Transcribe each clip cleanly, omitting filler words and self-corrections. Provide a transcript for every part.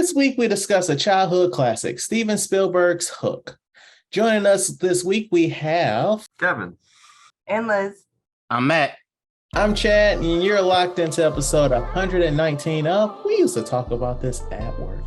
This week we discuss a childhood classic, Steven Spielberg's Hook. Joining us this week we have Kevin and Liz. I'm Matt. I'm Chad, and you're locked into episode 119 of We Used to Talk About This at Work.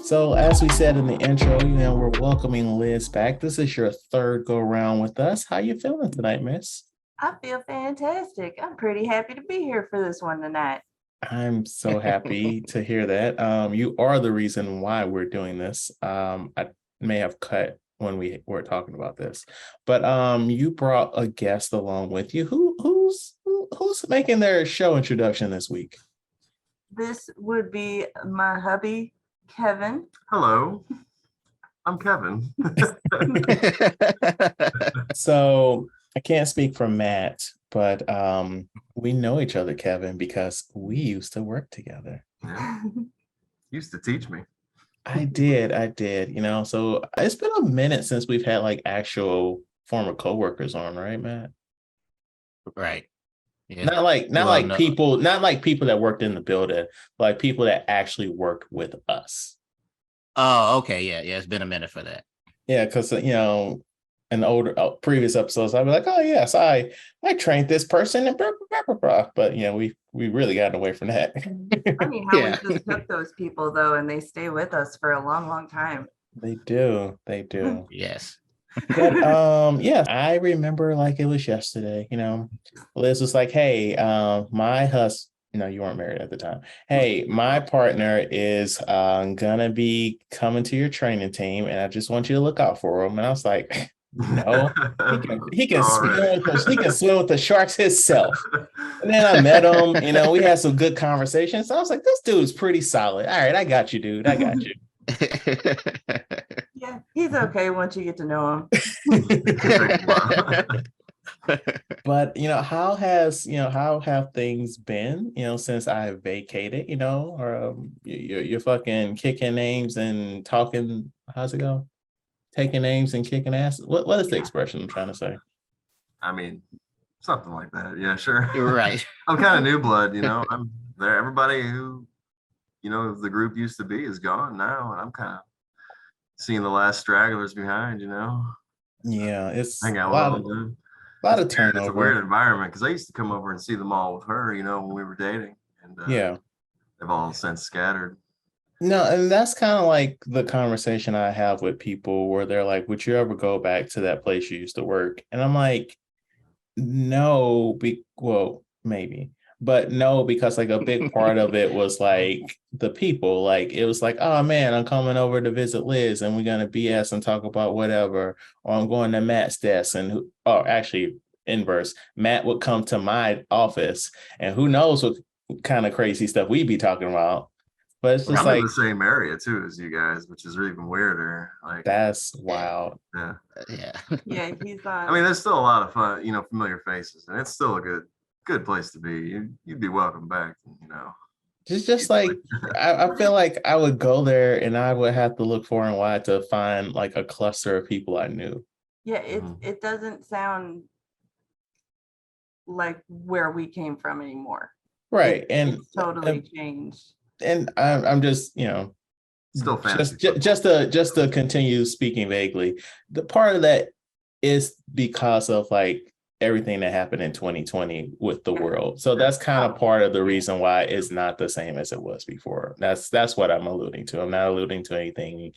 So as we said in the intro, we're welcoming Liz back. This is your third go around with us. How you feeling tonight, miss? I feel fantastic. I'm pretty happy to be here for this one tonight. I'm so happy to hear that. You are the reason why we're doing this. I may have cut when we were talking about this, but you brought a guest along with you. Who's making their show introduction this week? This would be my hubby, Kevin. Hello, I'm Kevin. So I can't speak for Matt, but we know each other, Kevin, because we used to work together. Yeah. Used to teach me. I did. So it's been a minute since we've had like actual former coworkers on, right, Matt? Right. Yeah. Not like people that worked in the building, like people that actually worked with us. Oh, okay. Yeah. It's been a minute for that. Yeah, because in older previous episodes, I'd be like, oh yes, I trained this person and blah, blah, blah, blah. But we really gotten away from that. Funny how we just took those people though, and they stay with us for a long, long time. They do. Yes. But I remember like it was yesterday. Liz was like, hey, my husband, you weren't married at the time. Hey, my partner is gonna be coming to your training team, and I just want you to look out for him. And I was like, no, he can swim with the sharks himself. And then I met him, we had some good conversations. So I was like, this dude's pretty solid. All right, I got you, dude. I got you. Yeah, he's okay once you get to know him. But how have things been since I vacated, or you're fucking kicking names and talking, how's it go, taking names and kicking ass? What is the expression I'm trying to say? I mean, something like that. Yeah, sure. You're right. I'm kind of new blood, I'm there. Everybody who the group used to be is gone now, and I'm kind of seeing the last stragglers behind. Yeah, it's hang out with them, dude. A lot of turnover. It's a weird environment because I used to come over and see them all with her, when we were dating, and they've all since scattered. No, and that's kind of like the conversation I have with people where they're like, would you ever go back to that place you used to work? And I'm like, no, maybe. But no, because like a big part of it was like the people, like it was like, oh man, I'm coming over to visit Liz and we're gonna BS and talk about whatever, or I'm going to Matt's desk, and actually inverse, Matt would come to my office and who knows what kind of crazy stuff we'd be talking about. But it's just I'm in the same area too as you guys, which is even weirder. Like that's wild. Yeah. Yeah, he's I mean, there's still a lot of fun, familiar faces, and it's still a good place to be. You'd be welcome back, Just like I feel like I would go there and I would have to look far and wide to find like a cluster of people I knew. Yeah, it doesn't sound like where we came from anymore. Right. It's totally changed. And I'm just, still fancy. Just to continue speaking vaguely, the part of that is because of like everything that happened in 2020 with the world. So that's kind of part of the reason why it's not the same as it was before. That's what I'm alluding to. I'm not alluding to anything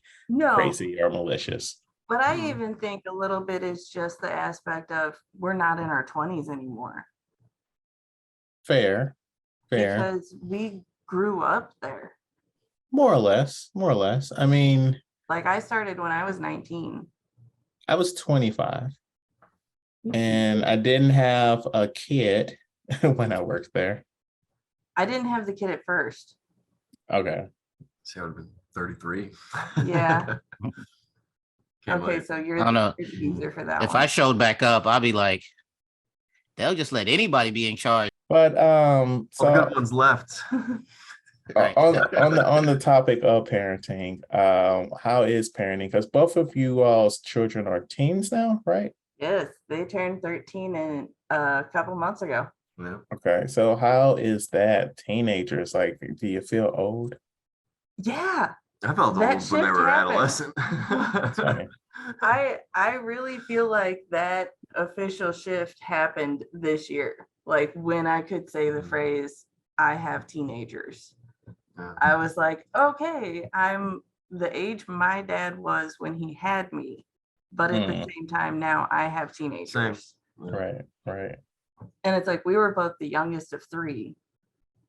crazy or malicious. But I even think a little bit is just the aspect of we're not in our 20s anymore. Fair. Because we grew up there. More or less. I mean, like I started when I was 19. I was 25. And I didn't have a kid when I worked there. I didn't have the kid at first. Okay. So I would have been 33. Yeah. Okay, so you're the user for that. If I showed back up, I'd be like, they'll just let anybody be in charge. But the good ones left. Right. On the topic of parenting, how is parenting? Because both of you all's children are teens now, right? Yes, they turned 13 in a couple months ago. Yeah. Okay, so how is that? Teenagers, like, do you feel old? Yeah, I felt That old when they shift were happened. adolescent. It's funny. I really feel like that official shift happened this year. Like when I could say the phrase, I have teenagers. Yeah. I was like, okay, I'm the age my dad was when he had me. But at the same time, now I have teenagers. Right, right. And it's like we were both the youngest of three.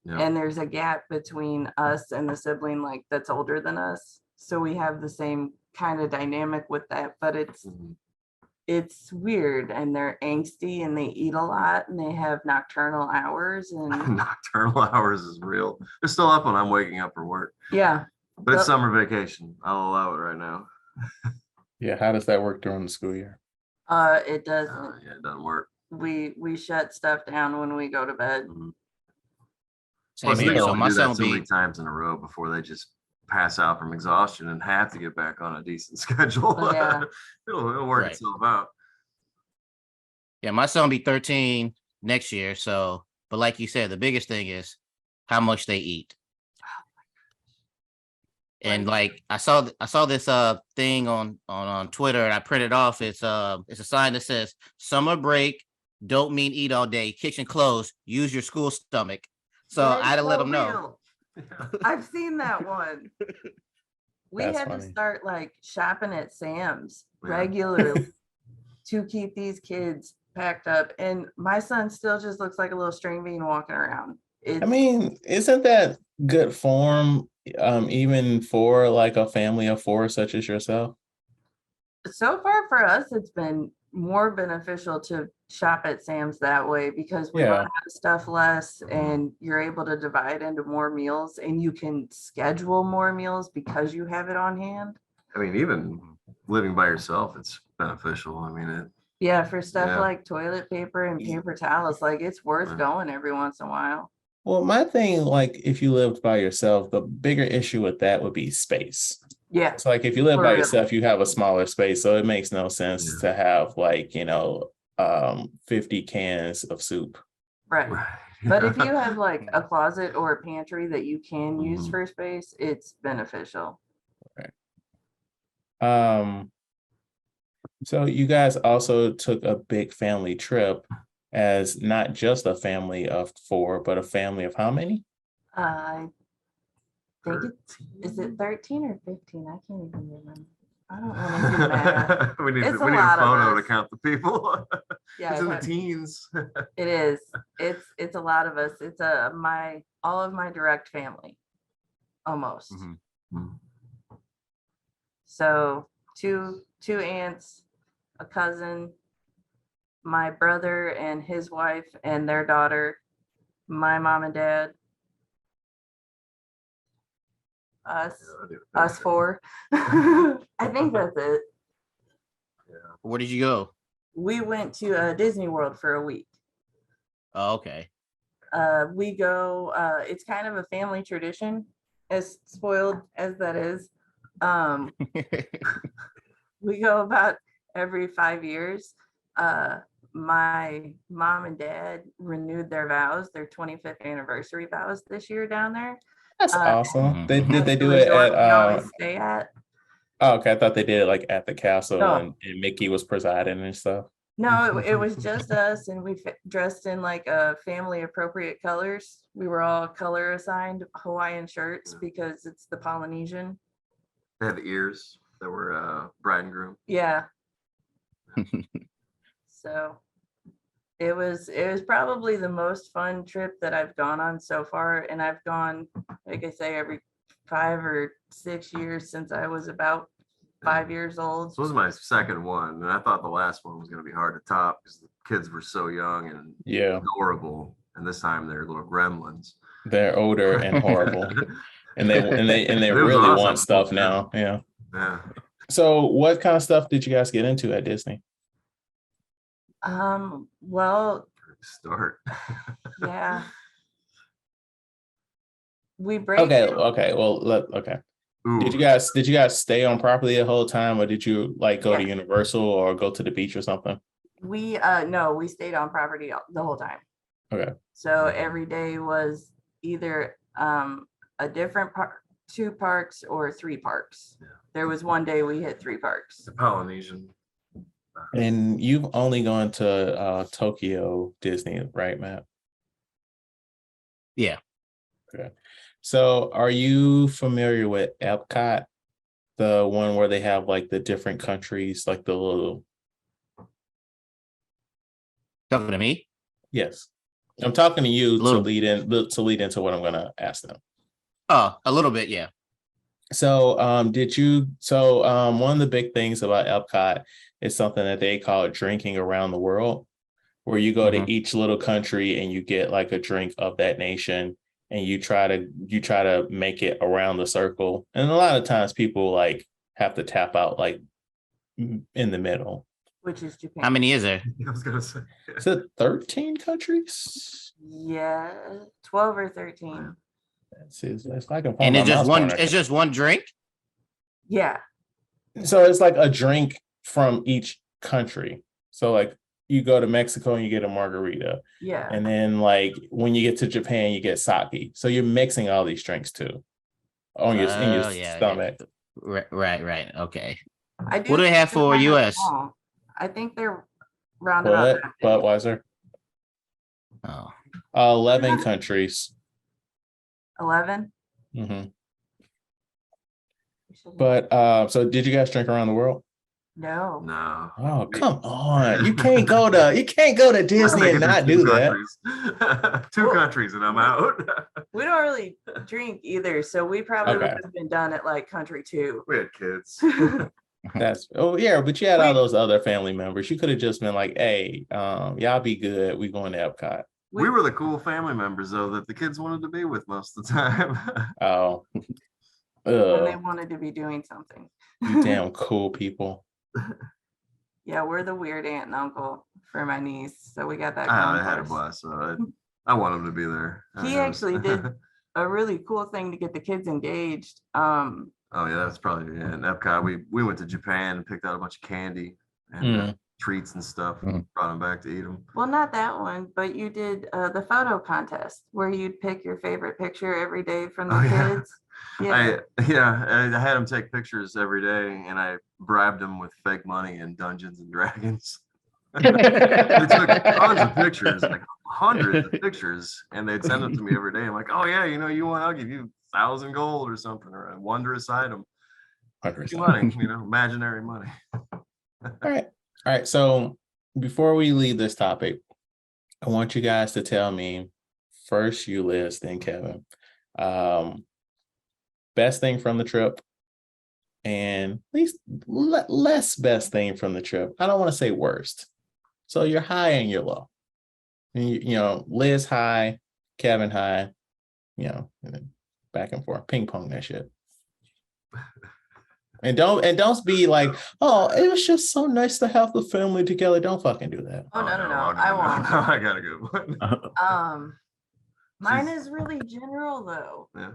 Yeah. And there's a gap between us and the sibling like that's older than us. So we have the same kind of dynamic with that, but Mhm. it's weird and they're angsty and they eat a lot and they have nocturnal hours and Nocturnal hours is real. They're still up when I'm waking up for work, yeah. but it's Yep. summer vacation. I'll allow it right now. Yeah, how does that work during the school year? It doesn't. Yeah, it doesn't work. We shut stuff down when we go to bed. Mhm. Same Plus, they here. can So only my do son that will so many be times in a row before they just pass out from exhaustion and have to get back on a decent schedule. Yeah. It'll work Right. itself out. yeah, my son will be 13 next year. So, but like you said, the biggest thing is how much they eat. And like I saw this thing on Twitter and I printed off. It's a sign that says summer break don't mean eat all day. Kitchen closed. Use your school stomach. So That I had to is let so them know. real. I've seen that one. We That's had to funny. start like shopping at Sam's Yeah. regularly to keep these kids packed up. And my son still just looks like a little string bean walking around. I mean, isn't that good form, even for like a family of four such as yourself? So far for us, it's been more beneficial to shop at Sam's that way because we run Yeah. out of stuff less and you're able to divide into more meals and you can schedule more meals because you have it on hand. I mean, even living by yourself, it's beneficial. I mean, Yeah, for stuff Yeah. like toilet paper and paper towels, like it's worth Yeah. going every once in a while. Well, my thing, like, if you lived by yourself, the bigger issue with that would be space. Yeah, It's like if you live For by real. yourself, you have a smaller space, so it makes no sense to have like 50 cans of soup. right. right. But if you have like a closet or a pantry that you can use Mhm. for space, it's beneficial. So you guys also took a big family trip as not just a family of four, but a family of how many? I think is it 13 or 15? I can't even remember. I don't want to do math. we need It's we a need lot a of photo to us. count the people. Yeah, It's in the it teens. is. It's a lot of us. It's all of my direct family, almost. Mhm. So two aunts, a cousin, my brother and his wife and their daughter, my mom and dad, us four. I think that's it. Where did you go? We went to Disney World for a week. Oh, okay. We go, it's kind of a family tradition, as spoiled as that is. We go about every 5 years. My mom and dad renewed their vows, their 25th anniversary vows this year down there. That's awesome. Did At they the do it resort at we always stay at. oh, okay, I thought they did it like at the castle No. and Mickey was presiding and stuff. No, it was just us, and we dressed in like family appropriate colors. We were all color assigned Hawaiian shirts because it's the Polynesian. They had the ears that were bride and groom. Yeah. So it was probably the most fun trip that I've gone on so far, and I've gone, like I say, every 5 or 6 years since I was about 5 years old. This was my second one, and I thought the last one was going to be hard to top because the kids were so young and Yeah, adorable, and this time they're little gremlins. they're older and horrible. And they It was really awesome. want stuff now. Yeah. Yeah. So what kind of stuff did you guys get into at Disney? Well, Start. yeah. We break. Okay. Well, okay. Ooh, Did you guys stay on property? ooh. Did you guys stay on property the whole time, or did you like go to Yeah. Universal or go to the beach or something? We no, we stayed on property the whole time. Okay. So every day was either a different park, 2 parks or 3 parks. Yeah. There was one day we hit 3 parks. The Polynesian. And you've only gone to Tokyo Disney, right, Matt? Yeah. Okay. So are you familiar with Epcot? The one where they have like the different countries, like the little Talking to me? yes. I'm talking to you to Little- lead into what I'm gonna ask them. Oh, a little bit, yeah. So one of the big things about Epcot is something that they call drinking around the world, where you go Mhm. to each little country and you get like a drink of that nation and you try to make it around the circle. And a lot of times people like have to tap out like in the middle. Which is Japan. How many is there? I was gonna say. Is it 13 countries? Yeah, 12 or 13. It's like a And it's just one drink? Yeah. So it's like a drink from each country. So like you go to Mexico and you get a margarita. Yeah. And then like when you get to Japan, you get sake. So you're mixing all these drinks too in your stomach. Right. Okay. I do What do they think have they're for kind of US? small. I think they're rounded up. But Budweiser. Oh. 11 countries. 11. hmm But so did you guys drink around the world? No. No. Oh, come on. You can't go to Disney and not do that. 2 countries and I'm out. We don't really drink either, so we probably Okay. would have been done at like country 2. We had kids. But you had all those other family members. You could have just been like, hey, y'all be good. We going to Epcot. We were the cool family members though that the kids wanted to be with most of the time. Oh. When they Ugh, wanted to be doing something. you damn cool people. Yeah, we're the weird aunt and uncle for my niece, so we got that I going had for a us. blast. So I want them to be there. He actually did a really cool thing to get the kids engaged. Oh yeah, that's probably in Epcot. We went to Japan and picked out a bunch of candy and treats and stuff. Mhm. Brought them back to eat them. Well, not that one, but you did the photo contest where you'd pick your favorite picture every day from the Oh, yeah. kids. Yeah. I had them take pictures every day, and I bribed them with fake money in Dungeons and Dragons. They took tons of pictures, like hundreds of pictures, and they'd send them to me every day. I'm like, oh yeah, you want? I'll give you 1,000 gold or something, or a wondrous item. 100%. Money, imaginary money. All right. So before we leave this topic, I want you guys to tell me first, you Liz, then Kevin. Best thing from the trip, and at least less best thing from the trip. I don't want to say worst. So you're high and you're low. And Liz high, Kevin high, and then back and forth, ping pong that shit. And don't be like, oh, it was just so nice to have the family together. Don't fucking do that. Oh, no. No, I won't. No, I got a good one. Mine is really general though. Yeah.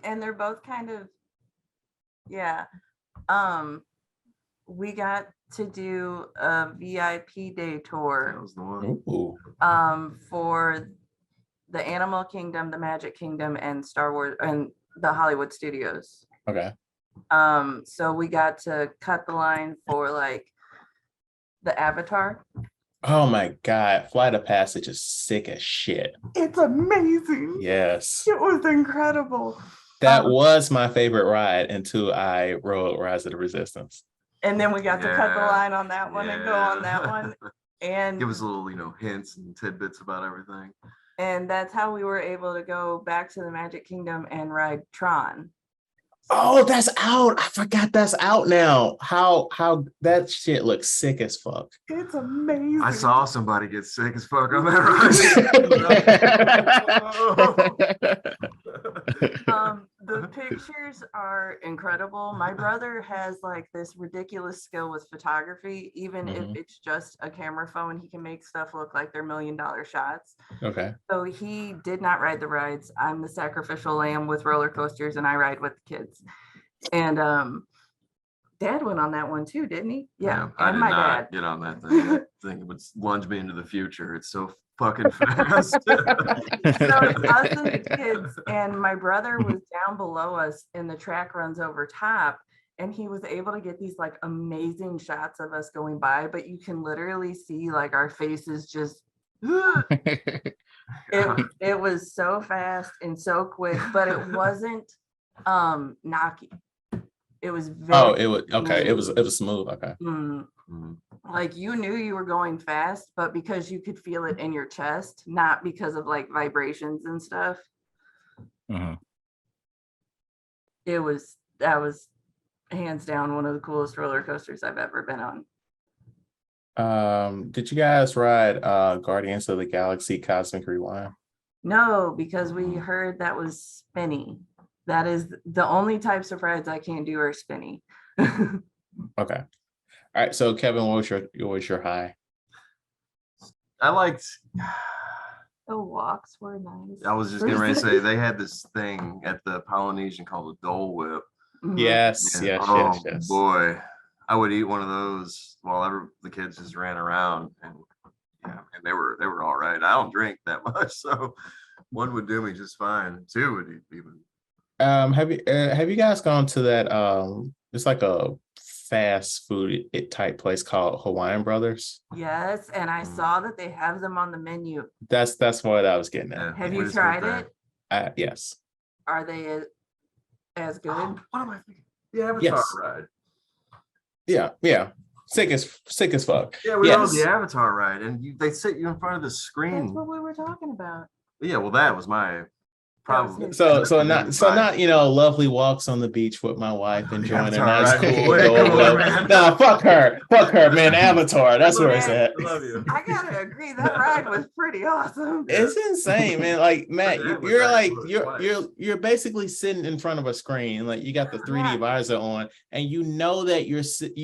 And they're both kind of, yeah. We got to do a VIP day That tour was the one. Ooh. for the Animal Kingdom, the Magic Kingdom, and Star Wars and the Hollywood Studios. Okay. So we got to cut the line for like the Avatar. Oh my God. Flight of Passage is sick as shit. It's amazing. Yes. It was incredible. That was my favorite ride until I rode Rise of the Resistance. And then we got to cut the Yeah. line on that one and go on that one. And Give us a little, hints and tidbits about everything. and that's how we were able to go back to the Magic Kingdom and ride Tron. Oh, that's out. I forgot that's out now. How that shit looks sick as fuck. It's amazing. I saw somebody get sick as fuck on that ride. The pictures are incredible. My brother has like this ridiculous skill with photography. Even if it's just a camera phone, he can make stuff look like they're $1 million shots. Okay. So he did not ride the rides. I'm the sacrificial lamb with roller coasters, and I ride with the kids. And Dad went on that one too, didn't he? Yeah. I And did my not dad. get on that thing. That thing would lunge me into the future. It's so fucking fast. So it's us and the kids, and my brother was down below us, and the track runs over top, and he was able to get these like amazing shots of us going by, but you can literally see like our faces just it was so fast and so quick, but it wasn't knocky. It was very it was okay. It was smooth. Okay. Like you knew you were going fast, but because you could feel it in your chest, not because of like vibrations and stuff. That was hands down one of the coolest roller coasters I've ever been on. Did you guys ride Guardians of the Galaxy Cosmic Rewind? No, because we heard that was spinny. That is the only types of rides I can't do are spinny. Okay. All right. So Kevin, what was your high? I liked. The walks were nice. I was just getting ready to say they had this thing at the Polynesian called the Dole Whip. Yes, And, yes. Boy, I would eat one of those while the kids just ran around, and they were all right. I don't drink that much, so one would do me just fine. Two would even. Have you guys gone to that it's like a fast food type place called Hawaiian Brothers? Yes, and I saw that they have them on the menu. That's what I was getting at. Yeah, have you tried it? Yes. Are they as good? What am I thinking? The Avatar ride. Yeah. Sick as fuck. Yeah, we were on the Avatar ride, and they sit you in front of the screen. That's what we were talking about. Yeah, well, that was my problem. So not lovely walks on the beach with my wife, enjoying a nice cool. Nah, fuck her, man. Avatar, that's where it's at. I love you. I gotta agree, that ride was pretty awesome. It's insane, man. Like Matt, you're basically sitting in front of a screen, like you got the 3D visor on, and you know that you're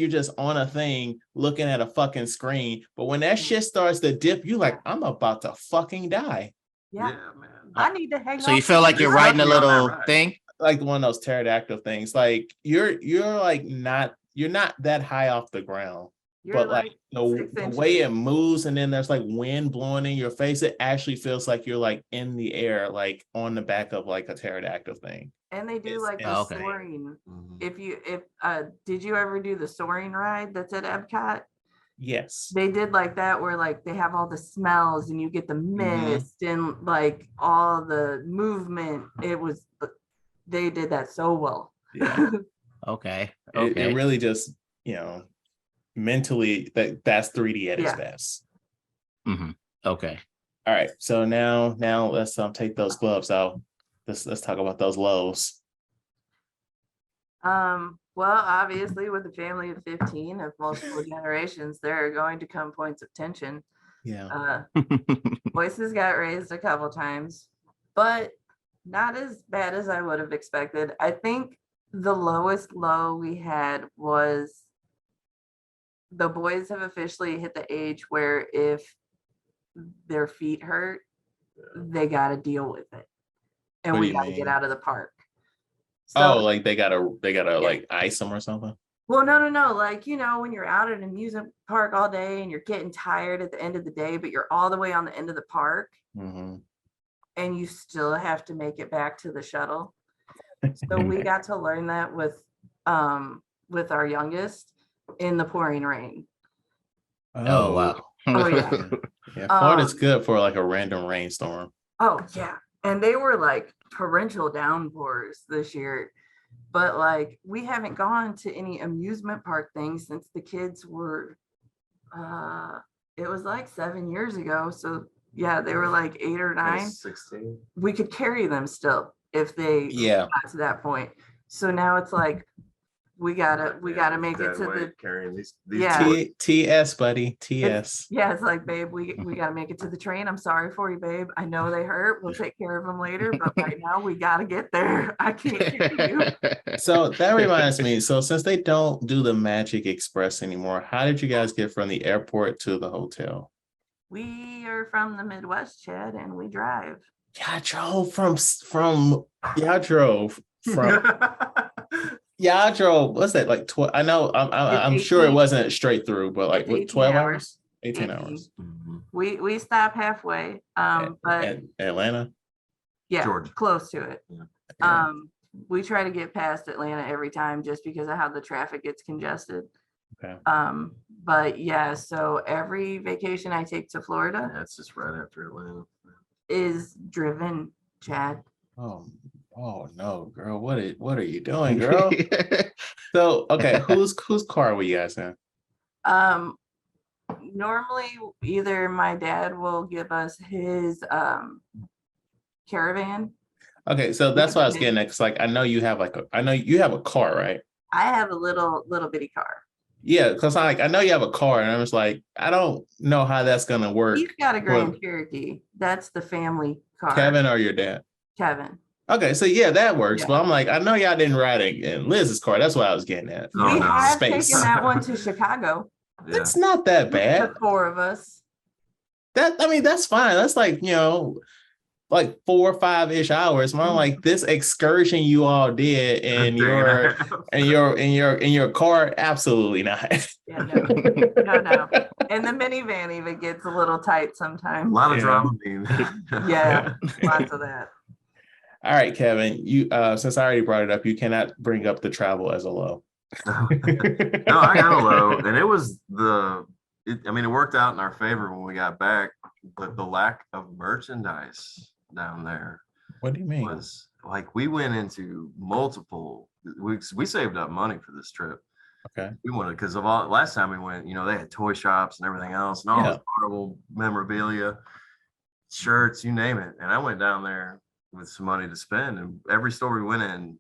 just on a thing looking at a fucking screen. But when that shit starts to dip, you like, I'm about to fucking die. Yeah, man. I need to hang. So you feel like you're riding a little thing, like one of those pterodactyl things. Like you're not that high off the ground, but like the way it moves, and then there's like wind blowing in your face. It actually feels like you're like in the air, like on the back of like a pterodactyl thing. And they do the soaring. Did you ever do the soaring ride that's at Epcot? Yes, they did like that, where like they have all the smells and you get the mist and like all the movement. They did that so well. Yeah. Okay. It really just, mentally that's 3D at its best. Okay. All right. So now let's take those gloves out. Let's talk about those lows. Well, obviously, with a family of 15 of multiple generations, there are going to come points of tension. Yeah. Voices got raised a couple times, but not as bad as I would have expected. I think the lowest low we had was the boys have officially hit the age where if their feet hurt, they got to deal with it. And we got to get out of the park. So, like they gotta like ice them or something? Well, no. Like, when you're out at an amusement park all day and you're getting tired at the end of the day, but you're all the way on the end of the park and you still have to make it back to the shuttle. So we got to learn that with our youngest in the pouring rain. Oh wow. Oh yeah. Yeah, Florida's good for like a random rainstorm. Oh yeah. And they were like torrential downpours this year, but like we haven't gone to any amusement park things since the kids were it was like 7 years ago. So yeah, they were like 8 or 9. 16. We could carry them still if they got to that point. So now it's like we gotta make it to the carrying these Yeah. TS, buddy. TS. it's like, babe, we gotta make it to the train. I'm sorry for you, babe. I know they hurt. We'll take care of them later, but right now we gotta get there. I can't carry you. So that reminds me. So since they don't do the Magic Express anymore, how did you guys get from the airport to the hotel? We are from the Midwest, Chad, and we drive. Y'all drove y'all drove. What's that like? 12? I know. I'm sure it wasn't straight through, but like what? 12 hours? 18 hours. We stop halfway. But Atlanta. Yeah, Georgia. close to it. Yeah. We try to get past Atlanta every time just because of how the traffic gets congested. Okay. But yeah, so every vacation I take to Florida That's just right after Atlanta. is driven, Chad. Oh no, girl. What are you doing, girl? So okay, whose car were you guys in? Normally either my dad will give us his caravan. Okay, so that's what I was getting at. Cause like I know you have a car, right? I have a little bitty car. Yeah, because I know you have a car, and I was like, I don't know how that's gonna work. He's got a Grand Cherokee. That's the family car. Kevin or your dad? Kevin. Okay, so yeah, that works. Yeah. But I'm like, I know y'all didn't ride it in Liz's car. That's what I was getting at. Oh, We no. have Space. taken that one to Chicago. Yeah. It's not that bad. The four of us. That's fine. That's like, like 4 or 5-ish hours. Man, like this excursion you all did in your car, absolutely not. Yeah, no. And the minivan even gets a little tight A sometimes. lot of Yeah. drama being Yeah, lots of that. All right, Kevin, you since I already brought it up, you cannot bring up the travel as a low. No, I got a low, and it was it worked out in our favor when we got back, but the lack of merchandise down there What do you mean? was like we went into multiple we saved up money for this trip. Okay. We wanted because of all last time we went, they had toy shops and everything else and all this horrible memorabilia, shirts, you name it. And I went down there with some money to spend, and every store we went in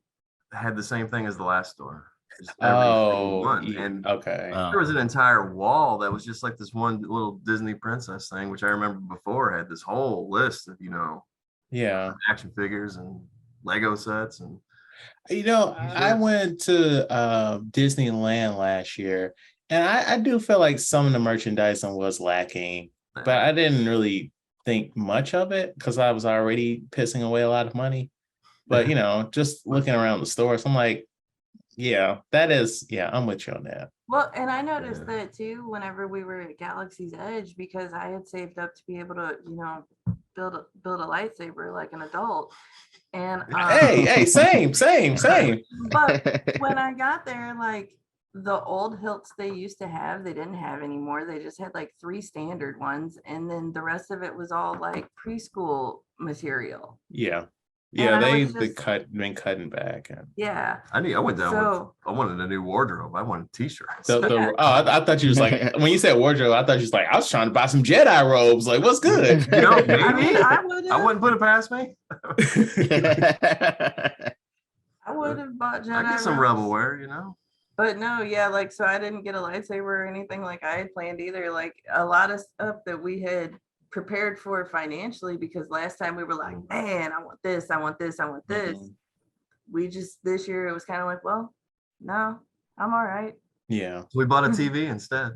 had the same thing as the last store. Just every single one. And okay. there was an entire wall that was just like this one little Disney princess thing, which I remember before had this whole list of, Yeah. action figures and Lego sets. And I went to Disneyland last year, and I do feel like some of the merchandising was lacking, but I didn't really think much of it because I was already pissing away a lot of money. But just looking around the stores, I'm like, I'm with you on that. Well, and I noticed that too whenever we were at Galaxy's Edge, because I had saved up to be able to, build a lightsaber like an adult. And hey, same. But when I got there, like the old hilts they used to have, they didn't have anymore. They just had like 3 standard ones, and then the rest of it was all like preschool material. Yeah. And Yeah, I they've was been cutting back. And Yeah. I went down So- I wanted a new wardrobe. I wanted t-shirts. I thought you was like, when you said wardrobe, I thought you was like, I was trying to buy some Jedi robes. Like, what's good? Maybe I mean, I wouldn't put it past me. I would have bought Jedi. I get some robes. rebel wear, But no, yeah, like, so I didn't get a lightsaber or anything like I had planned either. Like a lot of stuff that we had prepared for financially, because last time we were like, man, I want this, I want this, I want this. We just, this year it was kind of like, well, no, I'm all right. Yeah. We bought a TV instead.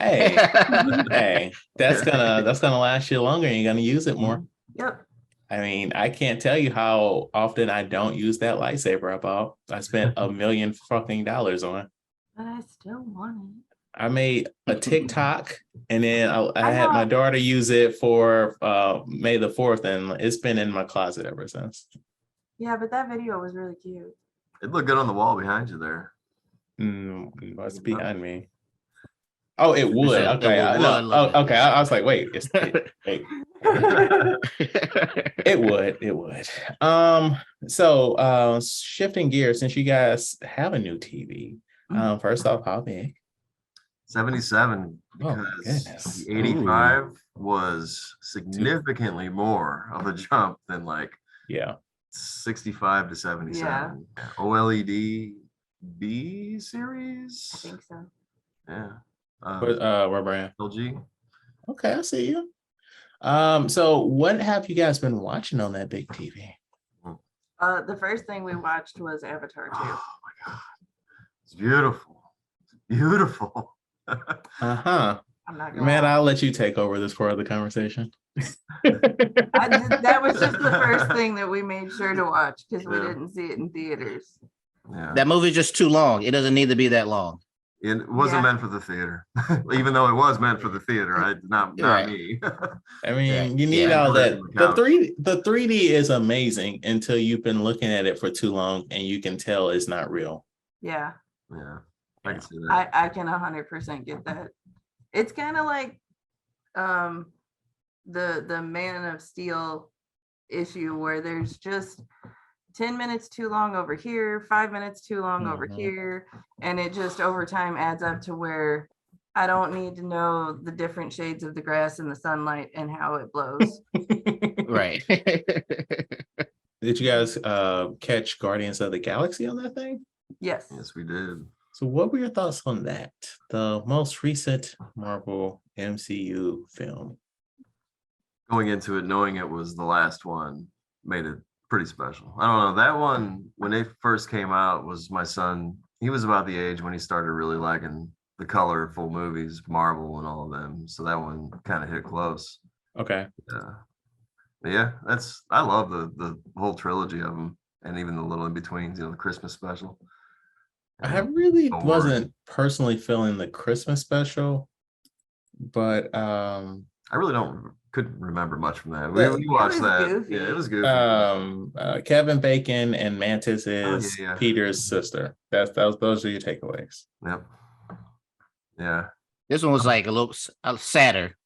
Hey, that's gonna last you longer and you're gonna use it more. Yep. I mean, I can't tell you how often I don't use that lightsaber I bought. I spent $1 million fucking on. But I still want it. I made a TikTok, and then I had know. my daughter use it for May the 4th, and it's been in my closet ever since. Yeah, but that video was really cute. It looked good on the wall behind you there. What's behind me? Oh, it would. Okay, okay. I was like, wait, wait. It would. So shifting gears, since you guys have a new TV, first off, how big? 77, Oh, my because goodness. the 85 was significantly more of a jump than like Yeah. 65 to 77. OLED, B series. I think so. Yeah. What brand? LG. Okay, I see you. So what have you guys been watching on that big TV? The first thing we watched was Avatar 2. Oh my god, it's beautiful. It's beautiful. Uh-huh. I'm not gonna Man, lie. I'll let you take over this part of the conversation. That was just the first thing that we made sure to watch because we Yeah. didn't see it in theaters. Yeah. That movie's just too long. It doesn't need to be that long. It wasn't Yeah. meant for the theater, even though it was meant for the theater. Not Right. me. I mean, Right. you need Yeah. all that. The The 3D is amazing until you've been looking at it for too long and you can tell it's not real. Yeah, Yeah, I can see that. I can 100% get that. It's kind of like the Man of Steel issue where there's just 10 minutes too long over here, 5 minutes too long over Mhm. here, and it just over time adds up to where I don't need to know the different shades of the grass in the sunlight and how it blows. Right. Did you guys catch Guardians of the Galaxy on that thing? Yes. Yes, we did. So what were your thoughts on that? The most recent Marvel MCU film. Going into it, knowing it was the last one, made it pretty special. I don't know. That one, when they first came out, was my son. He was about the age when he started really liking the colorful movies, Marvel and all of them. So that one kind of hit close. Okay. But yeah, I love the whole trilogy of them, and even the little in betweens, the Christmas special. I really Thor. wasn't personally feeling the Christmas special, but I really couldn't remember much from that. Yeah, We watched was that. goofy. Yeah, it was goofy. Kevin Bacon and Mantis is yeah. Peter's sister. Those are your takeaways. Yep. Yeah. This one was like a little sadder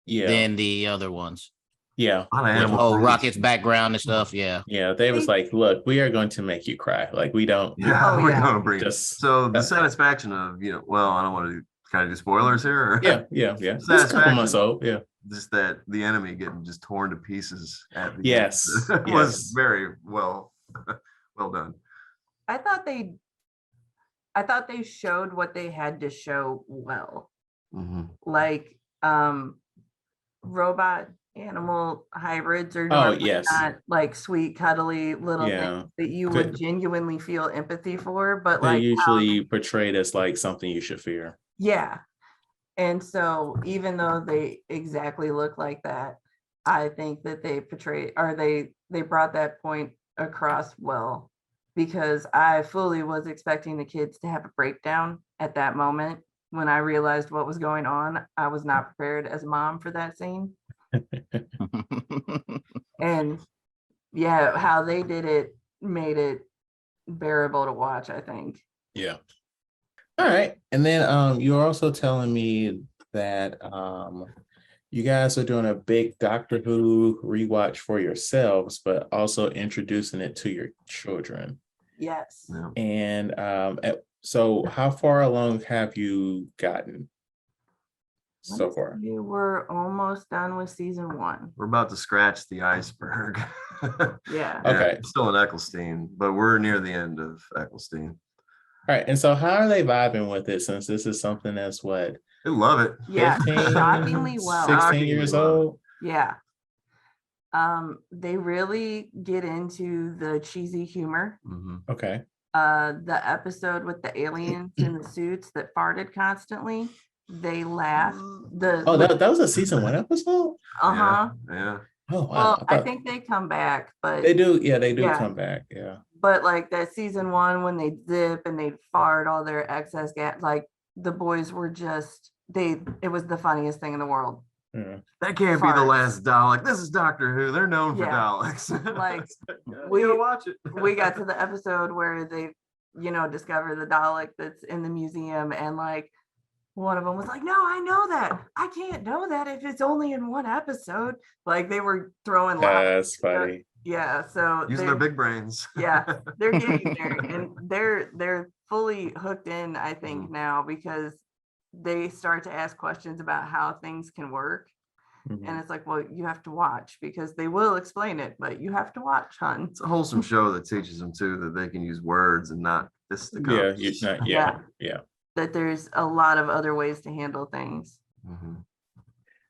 Yeah. than the other ones. Yeah. A lot of With animal whole plays. Rocket's background and stuff. Yeah. Yeah. They was like, look, we are going to make you cry. Like we don't Yeah, Oh, we're yeah. gonna bring just so the satisfaction of well, I don't want to kind of do spoilers here. Or yeah. Just a couple months old. Yeah. Just that the enemy getting just torn to pieces at the Yes. end was very well done. I thought they showed what they had to show well. Mm-hmm. Like robot animal hybrids are Oh, normally yes. not like sweet cuddly little Yeah. things that you Good. would genuinely feel empathy for, but They're like usually portrayed as like something you should fear. yeah. And so even though they exactly look like that, I think that they brought that point across well, because I fully was expecting the kids to have a breakdown at that moment. When I realized what was going on, I was not prepared as a mom for that scene. And yeah, how they did it made it bearable to watch, I think. Yeah. All right. And then you're also telling me that you guys are doing a big Doctor Who rewatch for yourselves, but also introducing it to your children. Yes. Yeah. And so how far along have you gotten so far? We were almost done with season 1. We're about to scratch the iceberg. Yeah. Okay. Still in Eccleston, but we're near the end of Eccleston. All right. And so how are they vibing with it, since this is something that's what? They love it. Yeah. 15, Shockingly well. 16 years old? Yeah. They really get into the cheesy humor. Mm-hmm. Okay. The episode with the aliens in the suits that farted constantly, they laughed. That was a season 1 episode? Uh-huh. Yeah. Oh, wow. Well, I think they come back, but they do. Yeah, they do Yeah. come back. Yeah. but like that season 1 when they zip and they fart all their excess gas, like the boys were just it was the funniest thing in the world. Yeah. That can't be the Farts. last Dalek. This is Doctor Who. They're known for Yeah. Daleks. Like, we gotta watch it. We got to the episode where they, discover the Dalek that's in the museum, and like one of them was like, "No, I know that. I can't know that if it's only in one episode." Like they were throwing laughs. That's funny. Yeah, so Using their big brains. yeah, they're getting there, and they're fully hooked in, I think, Mhm. now, because they start to ask questions about how things can work. Mhm. And it's like, well, you have to watch, because they will explain it, but you have to watch, hun. It's a wholesome show that teaches them too that they can use words and not this is the Yeah, cops. you not yeah. That there's a lot of other ways to handle things. Mhm.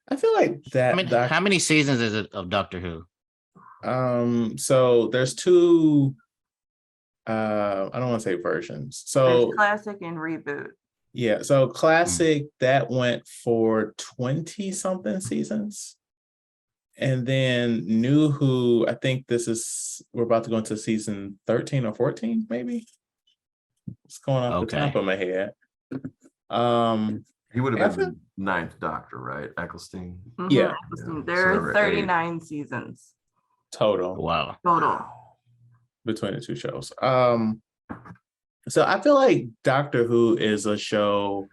I feel like that How many seasons is it of Doctor Who? So there's two I don't want to say versions. There's So classic and reboot. yeah, so classic that went for 20 something seasons. And then New Who, I think we're about to go into season 13 or 14, maybe. It's going off the top of my head. He would I have feel- been the ninth Doctor, right? Eccleston. Mhm, Yeah. Eccleston. Yeah, There so are we're 39 seasons total Wow. total. between the two shows. So I feel like Doctor Who is a show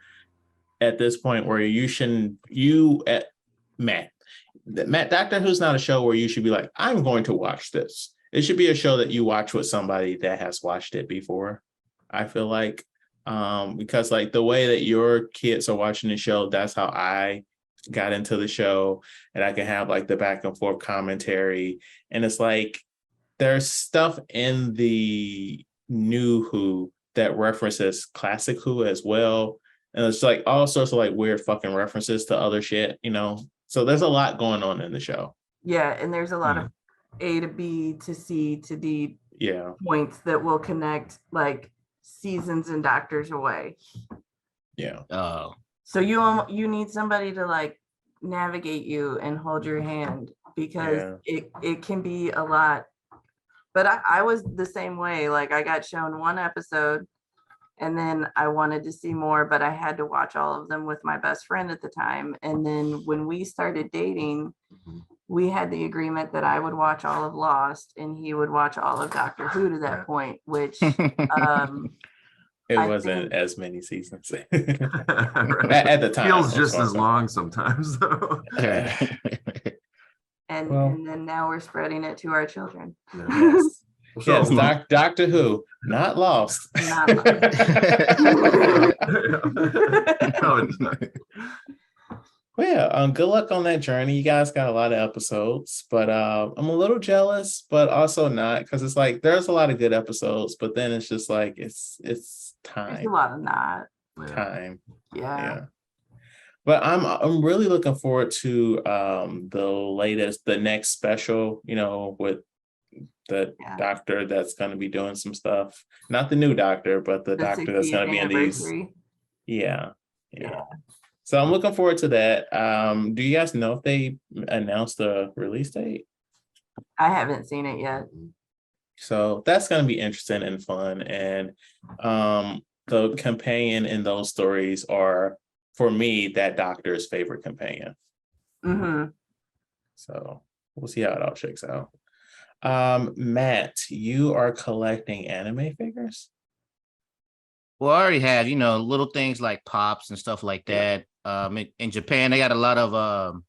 at this point where Matt, Doctor Who's not a show where you should be like, I'm going to watch this. It should be a show that you watch with somebody that has watched it before. I feel like, because like the way that your kids are watching the show, that's how I got into the show, and I can have like the back and forth commentary. And it's like, there's stuff in the New Who that references classic Who as well. And it's like all sorts of like weird fucking references to other shit, So there's a lot going on in the show. Yeah, and there's a lot of A to B to C to D points that will connect like seasons and doctors away. Yeah. Oh. So you need somebody to like navigate you and hold your hand, because it can be a lot. But I was the same way. Like I got shown one episode and then I wanted to see more, but I had to watch all of them with my best friend at the time. And then when we started dating, we had the agreement that I would watch all of Lost and he would watch all of Doctor Who to that point, which It I wasn't think- as many seasons Right. at the time. Feels just as long sometimes, though. and then now we're spreading it to our children. Yes. Yes, Doctor Who, not Lost. Not Lost. No, it's not. Well, yeah, good luck on that journey. You guys got a lot of episodes, but I'm a little jealous, but also not, because it's like there's a lot of good episodes, but then it's just like it's time. There's a lot of not. Time. Yeah. But I'm really looking forward to the next special, with the doctor that's going to be doing some stuff. Not the new doctor, but the doctor that's going to be in these. Yeah. So I'm looking forward to that. Do you guys know if they announced the release date? I haven't seen it yet. So that's going to be interesting and fun. And the companion in those stories are, for me, that doctor's favorite companion. Mm-hmm. So we'll see how it all shakes out. Matt, you are collecting anime figures? Well, I already have, little things like pops and stuff like that. In Japan, they got a lot of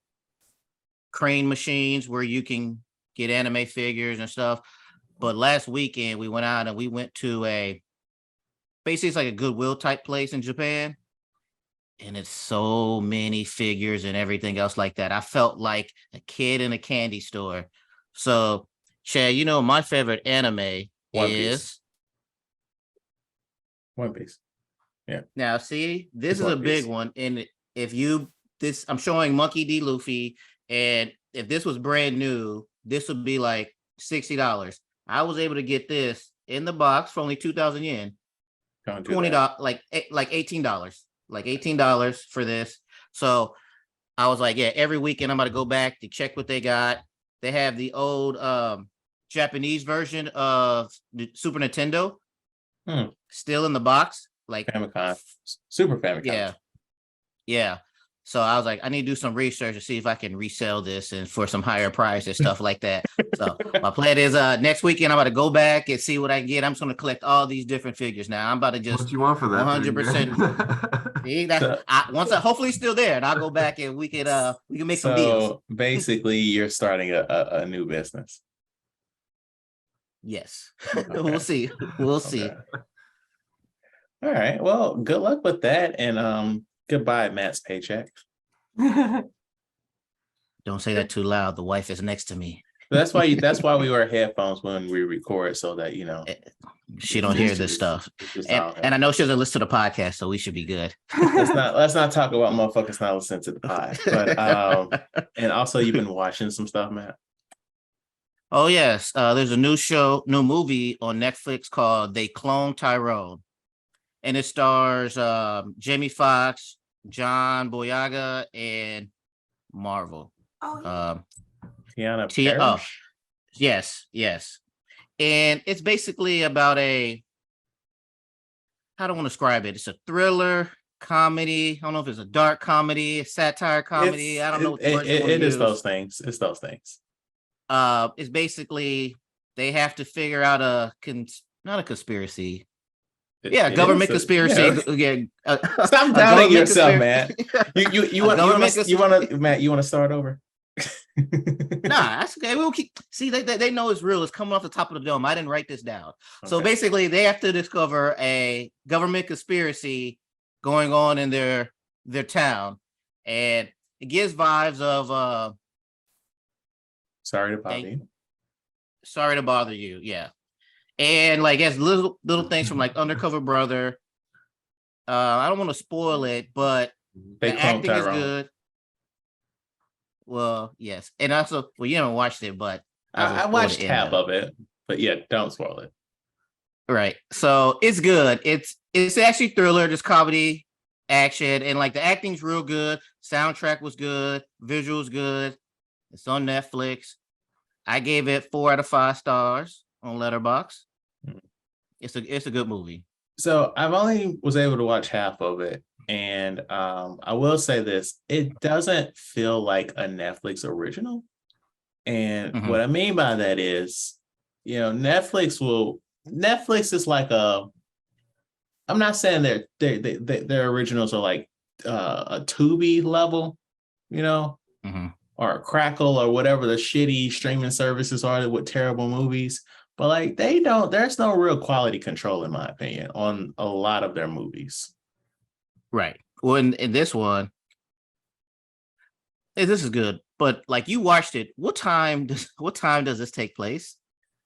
crane machines where you can get anime figures and stuff. But last weekend, we went out and we went to basically it's like a Goodwill type place in Japan. And it's so many figures and everything else like that. I felt like a kid in a candy store. So, Chad, my favorite anime is One Piece. Yeah. Now, see, this is a big one. And I'm showing Monkey D. Luffy, and if this was brand new, this would be like $60. I was able to get this in the box for only 2,000 yen. $20, like $18. Like $18 for this. So I was like, yeah, every weekend I'm about to go back to check what they got. They have the old Japanese version of the Super Nintendo still in the box. Like Famicom. Super Famicom. Yeah. So I was like, I need to do some research to see if I can resell this and for some higher price and stuff like that. So my plan is next weekend I'm about to go back and see what I can get. I'm just going to collect all these different figures now. I'm about to just what you want for that 100%. See, once I hopefully it's still there, and I'll go back and we can make some deals. So basically, you're starting a new business. Yes. Okay. We'll see. We'll see. All right. Well, good luck with that, and goodbye, Matt's paycheck. Don't say that too loud. The wife is next to me. That's why we wear headphones when we record, so that She don't hear this stuff. And I know she doesn't listen to the podcast, so we should be good. let's not talk about motherfuckers not listening to the pod. But and also you've been watching some stuff, Matt. Oh yes. There's a new movie on Netflix called They Clone Tyrone. And it stars Jamie Foxx, John Boyega, and Marvel. Oh, Tiana Parrish? Yes. And it's basically about how do I want to describe it? It's a thriller comedy. I don't know if it's a dark comedy, a satire comedy. I don't know what the word you want to It is use. those things. It's those things. It's basically they have to figure out not a conspiracy. Government conspiracy. Yeah. Stop doubting yourself, man. You want to start over? Nah, that's okay. We'll keep. See, they know it's real. It's coming off the top of the dome. I didn't write this down. Okay. So basically, they have to discover a government conspiracy going on in their town, and it gives vibes of Sorry to bother you. Sorry to bother you. Yeah, and like as little things from like Undercover Brother. I don't want to spoil it, but the acting is good. Well, yes, and also, you haven't watched it, but I watched half of it. But yeah, don't spoil it. Right, so it's good. It's actually thriller, just comedy, action, and like the acting's real good. Soundtrack was good, visuals good. It's on Netflix. I gave it 4 out of 5 stars on Letterboxd. It's a good movie. So I've only was able to watch half of it. And I will say this, it doesn't feel like a Netflix original. And what I mean by that is, Netflix is like I'm not saying their originals are like a Tubi level, or a Crackle or whatever the shitty streaming services are with terrible movies. But like there's no real quality control, in my opinion, on a lot of their movies. Right. Well, in this one, this is good. But like you watched it, what time does this take place?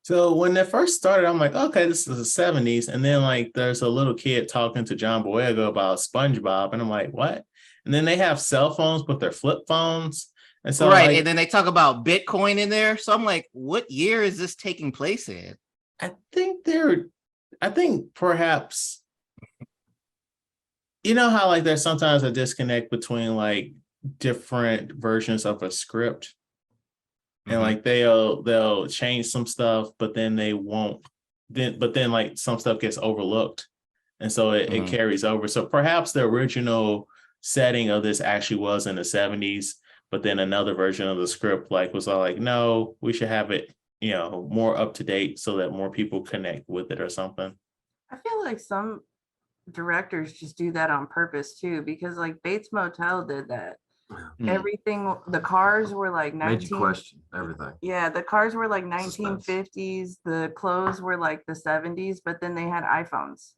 So when it first started, I'm like, okay, this is the 70s. And then like there's a little kid talking to John Boyega about SpongeBob. And I'm like, what? And then they have cell phones, but they're flip phones. And so right. And then they talk about Bitcoin in there. So I'm like, what year is this taking place in? I think perhaps, how like there's sometimes a disconnect between like different versions of a script, and like they'll change some stuff, but then they won't. But then like some stuff gets overlooked, and so it carries over. So perhaps the original setting of this actually was in the 70s, but then another version of the script like was all like, no, we should have it, more up to date so that more people connect with it or something. I feel like some directors just do that on purpose too, because like Bates Motel did that. Everything, the cars were like made you question everything. Yeah, the cars were like 1950s, the clothes were like the 70s, but then they had iPhones.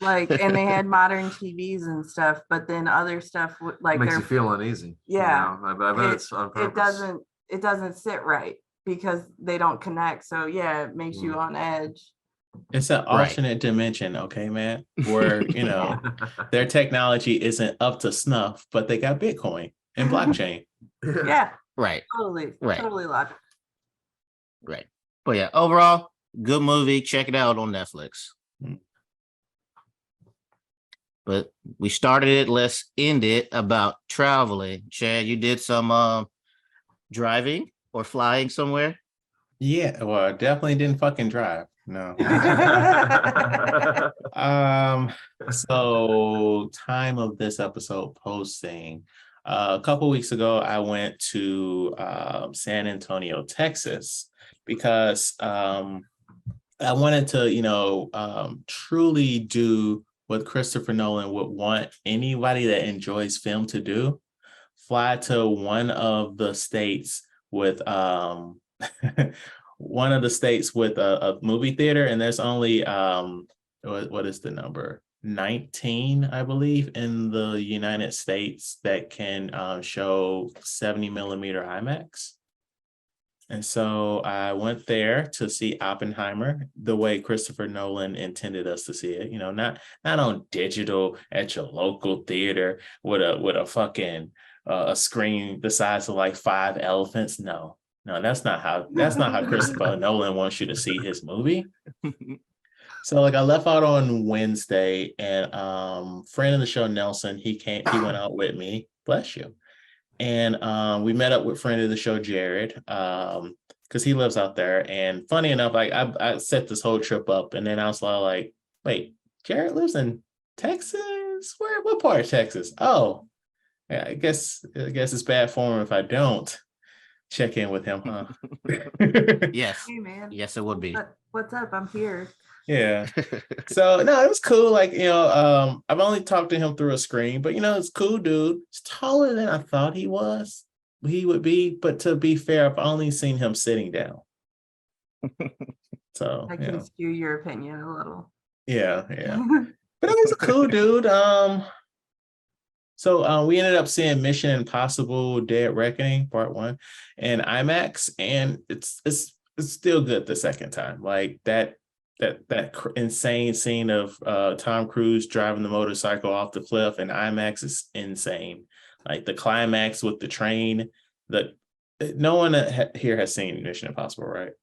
Like, and they had modern TVs and stuff, but then other stuff like makes you feel uneasy. Yeah, I bet it's on purpose. It doesn't sit right because they don't connect. So yeah, it makes you on edge. It's an alternate dimension, okay, man, where their technology isn't up to snuff, but they got Bitcoin and blockchain. Yeah, right, totally logical. Right, but yeah, overall, good movie. Check it out on Netflix. But we started it. Let's end it about traveling. Chad, you did some driving or flying somewhere? Yeah, well, I definitely didn't fucking drive. No. So time of this episode posting, a couple weeks ago, I went to San Antonio, Texas, because I wanted to, truly do what Christopher Nolan would want anybody that enjoys film to do: fly to one of the states with a movie theater, and there's only what is the number? 19, I believe, in the United States that can show 70 millimeter IMAX. And so I went there to see Oppenheimer the way Christopher Nolan intended us to see it. You know, not on digital at your local theater with a fucking a screen the size of like 5 elephants. No, that's not how Christopher Nolan wants you to see his movie. So like I left out on Wednesday, and friend of the show Nelson, he went out with me. Bless you. And we met up with friend of the show Jared, because he lives out there. And funny enough, like I set this whole trip up, and then I was like, wait, Jared lives in Texas? What part of Texas? Oh, yeah, I guess it's bad form if I don't check in with him, huh? Yes. Hey, man. Yes, it would be. What's up? I'm here. Yeah. So no, it was cool. Like, I've only talked to him through a screen, but it's cool, dude. He's taller than I thought he would be. But to be fair, I've only seen him sitting down. So I can skew your opinion a little. Yeah. But it was a cool dude. So we ended up seeing Mission Impossible: Dead Reckoning Part 1 in IMAX, and it's still good the second time. Like that insane scene of Tom Cruise driving the motorcycle off the cliff in IMAX is insane. Like the climax with the train. No one here has seen Mission Impossible, right?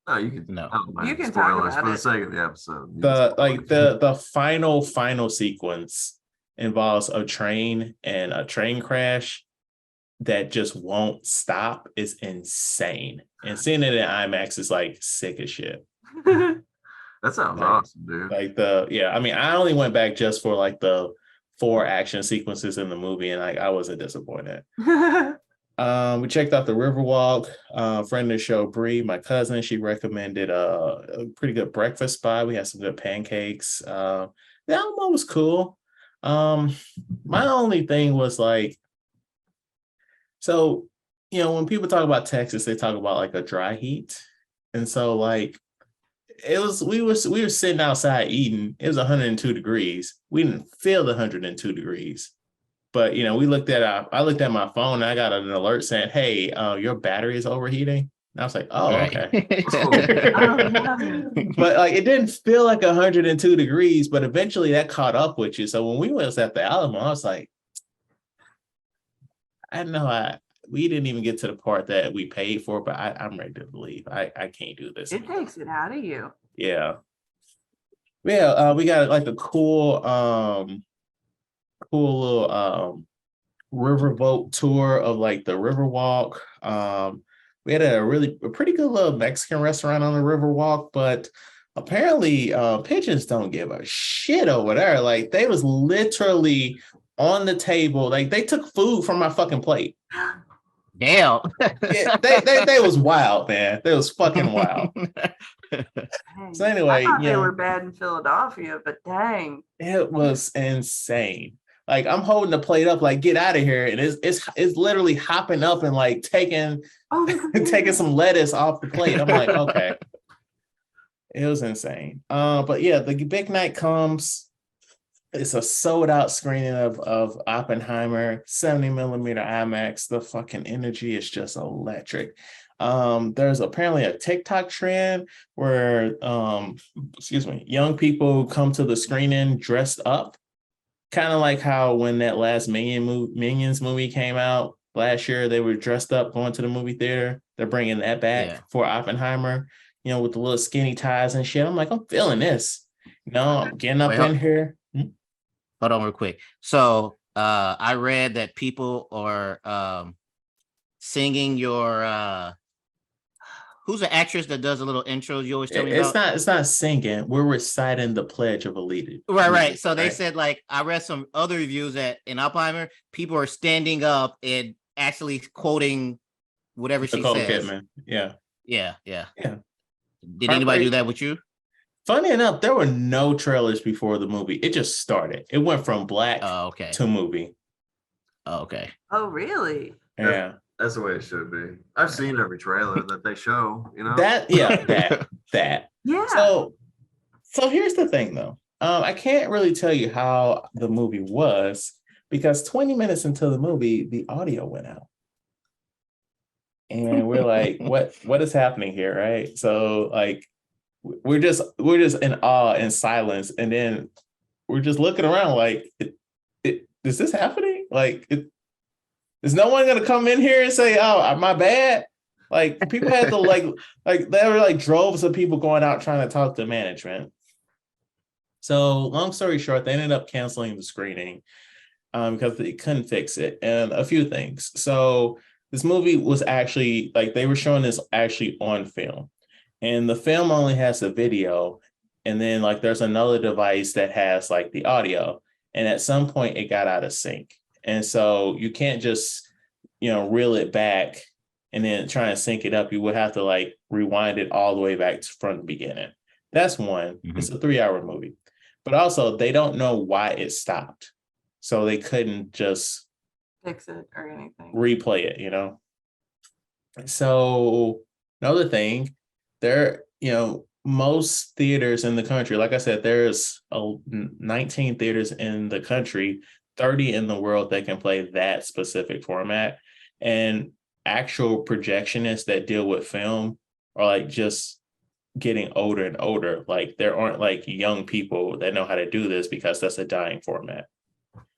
Oh, you can You can spoil talk us about for the it. sake of the episode. The final sequence involves a train and a train crash that just won't stop is insane. And seeing it in IMAX is like sick as shit. That sounds awesome, dude. I only went back just for like the 4 action sequences in the movie, and I wasn't disappointed. We checked out the Riverwalk. Friend of the show, Bree, my cousin, she recommended a pretty good breakfast spot. We had some good pancakes. The Alamo was cool. My only thing was like, so when people talk about Texas, they talk about like a dry heat, and so like we were sitting outside eating. It was 102 degrees. We didn't feel the 102 degrees. But I looked at my phone, and I got an alert saying, "Hey, your battery is overheating." And I was like, "Oh, Right. okay." But like, it didn't feel like 102 degrees. But eventually, that caught up with you. So when we was at the Alamo, I was like, I know we didn't even get to the part that we paid for, but I'm ready to leave. I can't do this. It takes it out of you. Yeah. Yeah. We got like a cool little riverboat tour of like the Riverwalk. We had a pretty good little Mexican restaurant on the Riverwalk, but apparently pigeons don't give a shit over there. Like they was literally on the table. Like they took food from my fucking plate. Damn. Yeah, they was wild, man. They was fucking wild. So anyway, I thought they were bad in Philadelphia, but dang, it was insane. Like I'm holding the plate up, like get out of here, and it's literally hopping up and like taking some lettuce off the plate. I'm like, okay, it was insane. But yeah, the big night comes. It's a sold out screening of Oppenheimer, 70 millimeter IMAX. The fucking energy is just electric. There's apparently a TikTok trend where, young people come to the screening dressed up. Kind of like how when that last Minions movie came out last year, they were dressed up going to the movie theater. They're bringing that back for Oppenheimer, with the little skinny ties and shit. I'm like, I'm feeling this. I'm getting up in here. Hold on real quick. So I read that people are singing your who's the actress that does a little intro you always tell me about? It's not singing. We're reciting the Pledge of Allegiance. Right. So they said, like, I read some other reviews that in Oppenheimer, people are standing up and actually quoting whatever she says. Kidman. Yeah. Did anybody do that with you? Funny enough, there were no trailers before the movie. It just started. It went from black to movie. Oh, okay. Oh, really? Yeah. That's the way it should be. I've seen every trailer that they show, That. Yeah. So here's the thing, though. I can't really tell you how the movie was because 20 minutes into the movie, the audio went out. And we're like, what is happening here? Right. So like we're just in awe and silence. And then we're just looking around like, is this happening? Like, is no one gonna come in here and say, "Oh, my bad"? Like, people had to like there were like droves of people going out trying to talk to management. So, long story short, they ended up canceling the screening because they couldn't fix it, and a few things. So, this movie was actually like they were showing this actually on film, and the film only has a video, and then like there's another device that has like the audio, and at some point it got out of sync. And so you can't just, reel it back and then try and sync it up. You would have to like rewind it all the way back from the beginning. That's one. Mm-hmm. It's a 3-hour movie. But also they don't know why it stopped. So they couldn't just fix it or anything. Replay it, So another thing, most theaters in the country, like I said, there's 19 theaters in the country, 30 in the world that can play that specific format. And actual projectionists that deal with film are like just getting older and older. Like there aren't like young people that know how to do this because that's a dying format.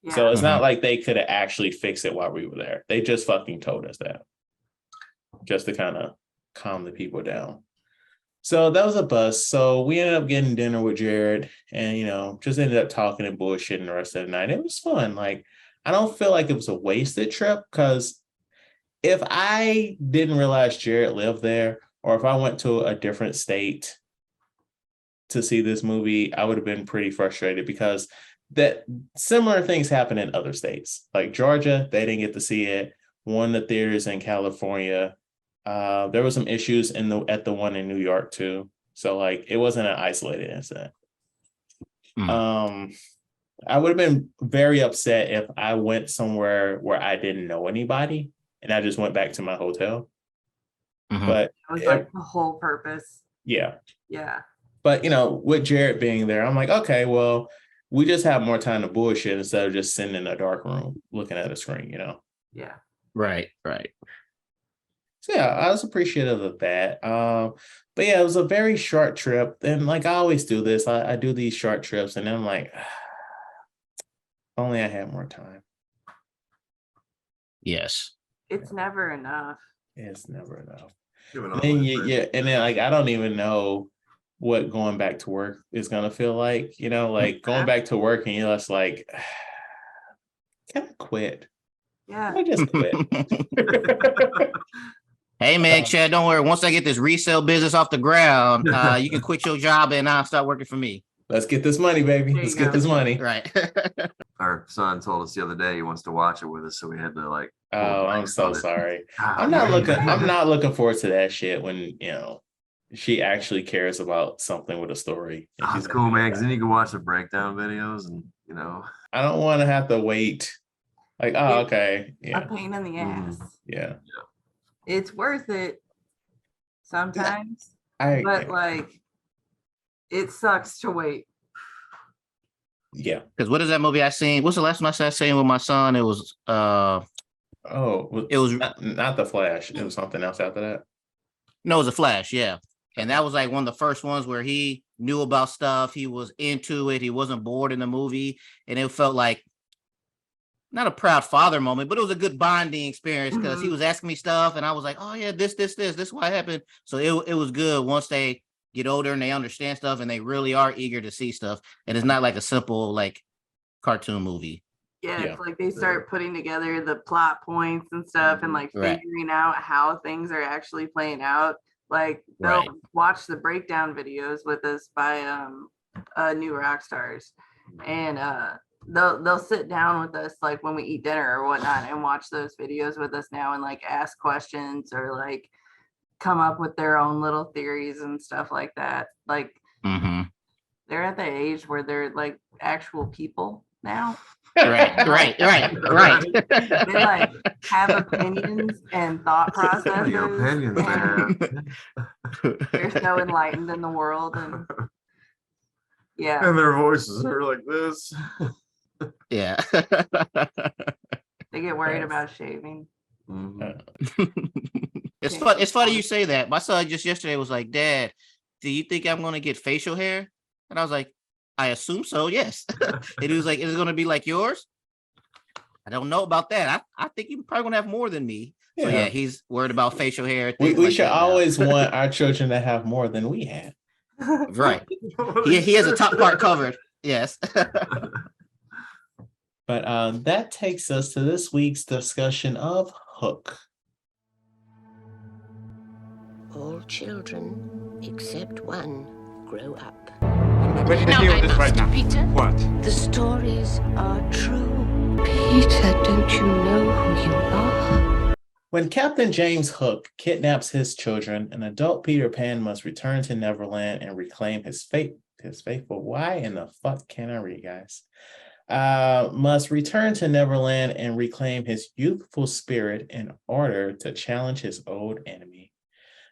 Yeah. So it's not like they could have actually fixed it while we were there. They just fucking told us that just to kind of calm the people down. So that was a bust. So we ended up getting dinner with Jared and, just ended up talking and bullshitting the rest of the night. It was fun. Like, I don't feel like it was a wasted trip because if I didn't realize Jared lived there or if I went to a different state to see this movie, I would have been pretty frustrated because that similar things happen in other states. Like Georgia, they didn't get to see it. One of the theaters in California, there were some issues at the one in New York too. So like it wasn't an isolated incident. I would have been very upset if I went somewhere where I didn't know anybody and I just went back to my hotel. But it was like the whole purpose. Yeah. Yeah. But with Jared being there, I'm like, okay, well, we just have more time to bullshit instead of just sitting in a dark room looking at a screen, Yeah. Right. So yeah, I was appreciative of that. But yeah, it was a very short trip. And like I always do this, I do these short trips and then I'm like, only I had more time. Yes. It's never enough. It's never enough. And then, and then like I don't even know what going back to work is gonna feel like, like going back to work and you're just like, can I quit? Yeah. I just quit. Hey man, Chad, don't worry. Once I get this resale business off the ground, you can quit your job and I'll start working for me. Let's get this money, baby. Let's get this money. Right. Our son told us the other day he wants to watch it with us, so we had to like. Oh, I'm so sorry. I'm not looking forward to that shit when she actually cares about something with a story. It's cool, man. Because then you can watch the breakdown videos, and I don't want to have to wait. Like, okay, a pain in the ass. Yeah. It's worth it sometimes, but like, it sucks to wait. Yeah. Because what is that movie I seen? What's the last one I started seeing with my son? It was it was not The Flash. It was something else after that. No, it was a Flash, yeah. And that was like one of the first ones where he knew about stuff. He was into it. He wasn't bored in the movie. And it felt like not a proud father moment, but it was a good bonding experience because he was asking me stuff and I was like, oh yeah, this is what happened. So it was good once they get older and they understand stuff and they really are eager to see stuff. And it's not like a simple like cartoon movie. Yeah, it's like they start putting together the plot points and stuff and like figuring out how things are actually playing out. Like they'll watch the breakdown videos with us by New Rock Stars, and they'll sit down with us like when we eat dinner or whatnot and watch those videos with us now and like ask questions or like come up with their own little theories and stuff like that. Like they're at the age where they're like actual people now. Right. They like have opinions and thought processes. They're so enlightened in the world, and Yeah, And their voices are like this. Yeah. they get worried Yes. about shaving. Mhm. It's Change fun. the It's funny font. you say that. My son just yesterday was like, "Dad, do you think I'm gonna get facial hair?" And I was like, "I assume so, yes." And he was like, "Is it gonna be like yours?" I don't know about that. I think you're probably gonna have more than me. So yeah, Yeah. he's worried about facial hair. We Things we like should that now. always want our children to have more than we have. Right. He has a top part covered. Yes. But that takes us to this week's discussion of Hook. All children, except one, grow up. I'm not ready to Now deal I with this right must, now. Peter. What? The stories are true. Peter, don't you know who you are? When Captain James Hook kidnaps his children, an adult Peter Pan must return to Neverland and reclaim his faithful. Why in the fuck can I read, guys? Must return to Neverland and reclaim his youthful spirit in order to challenge his old enemy.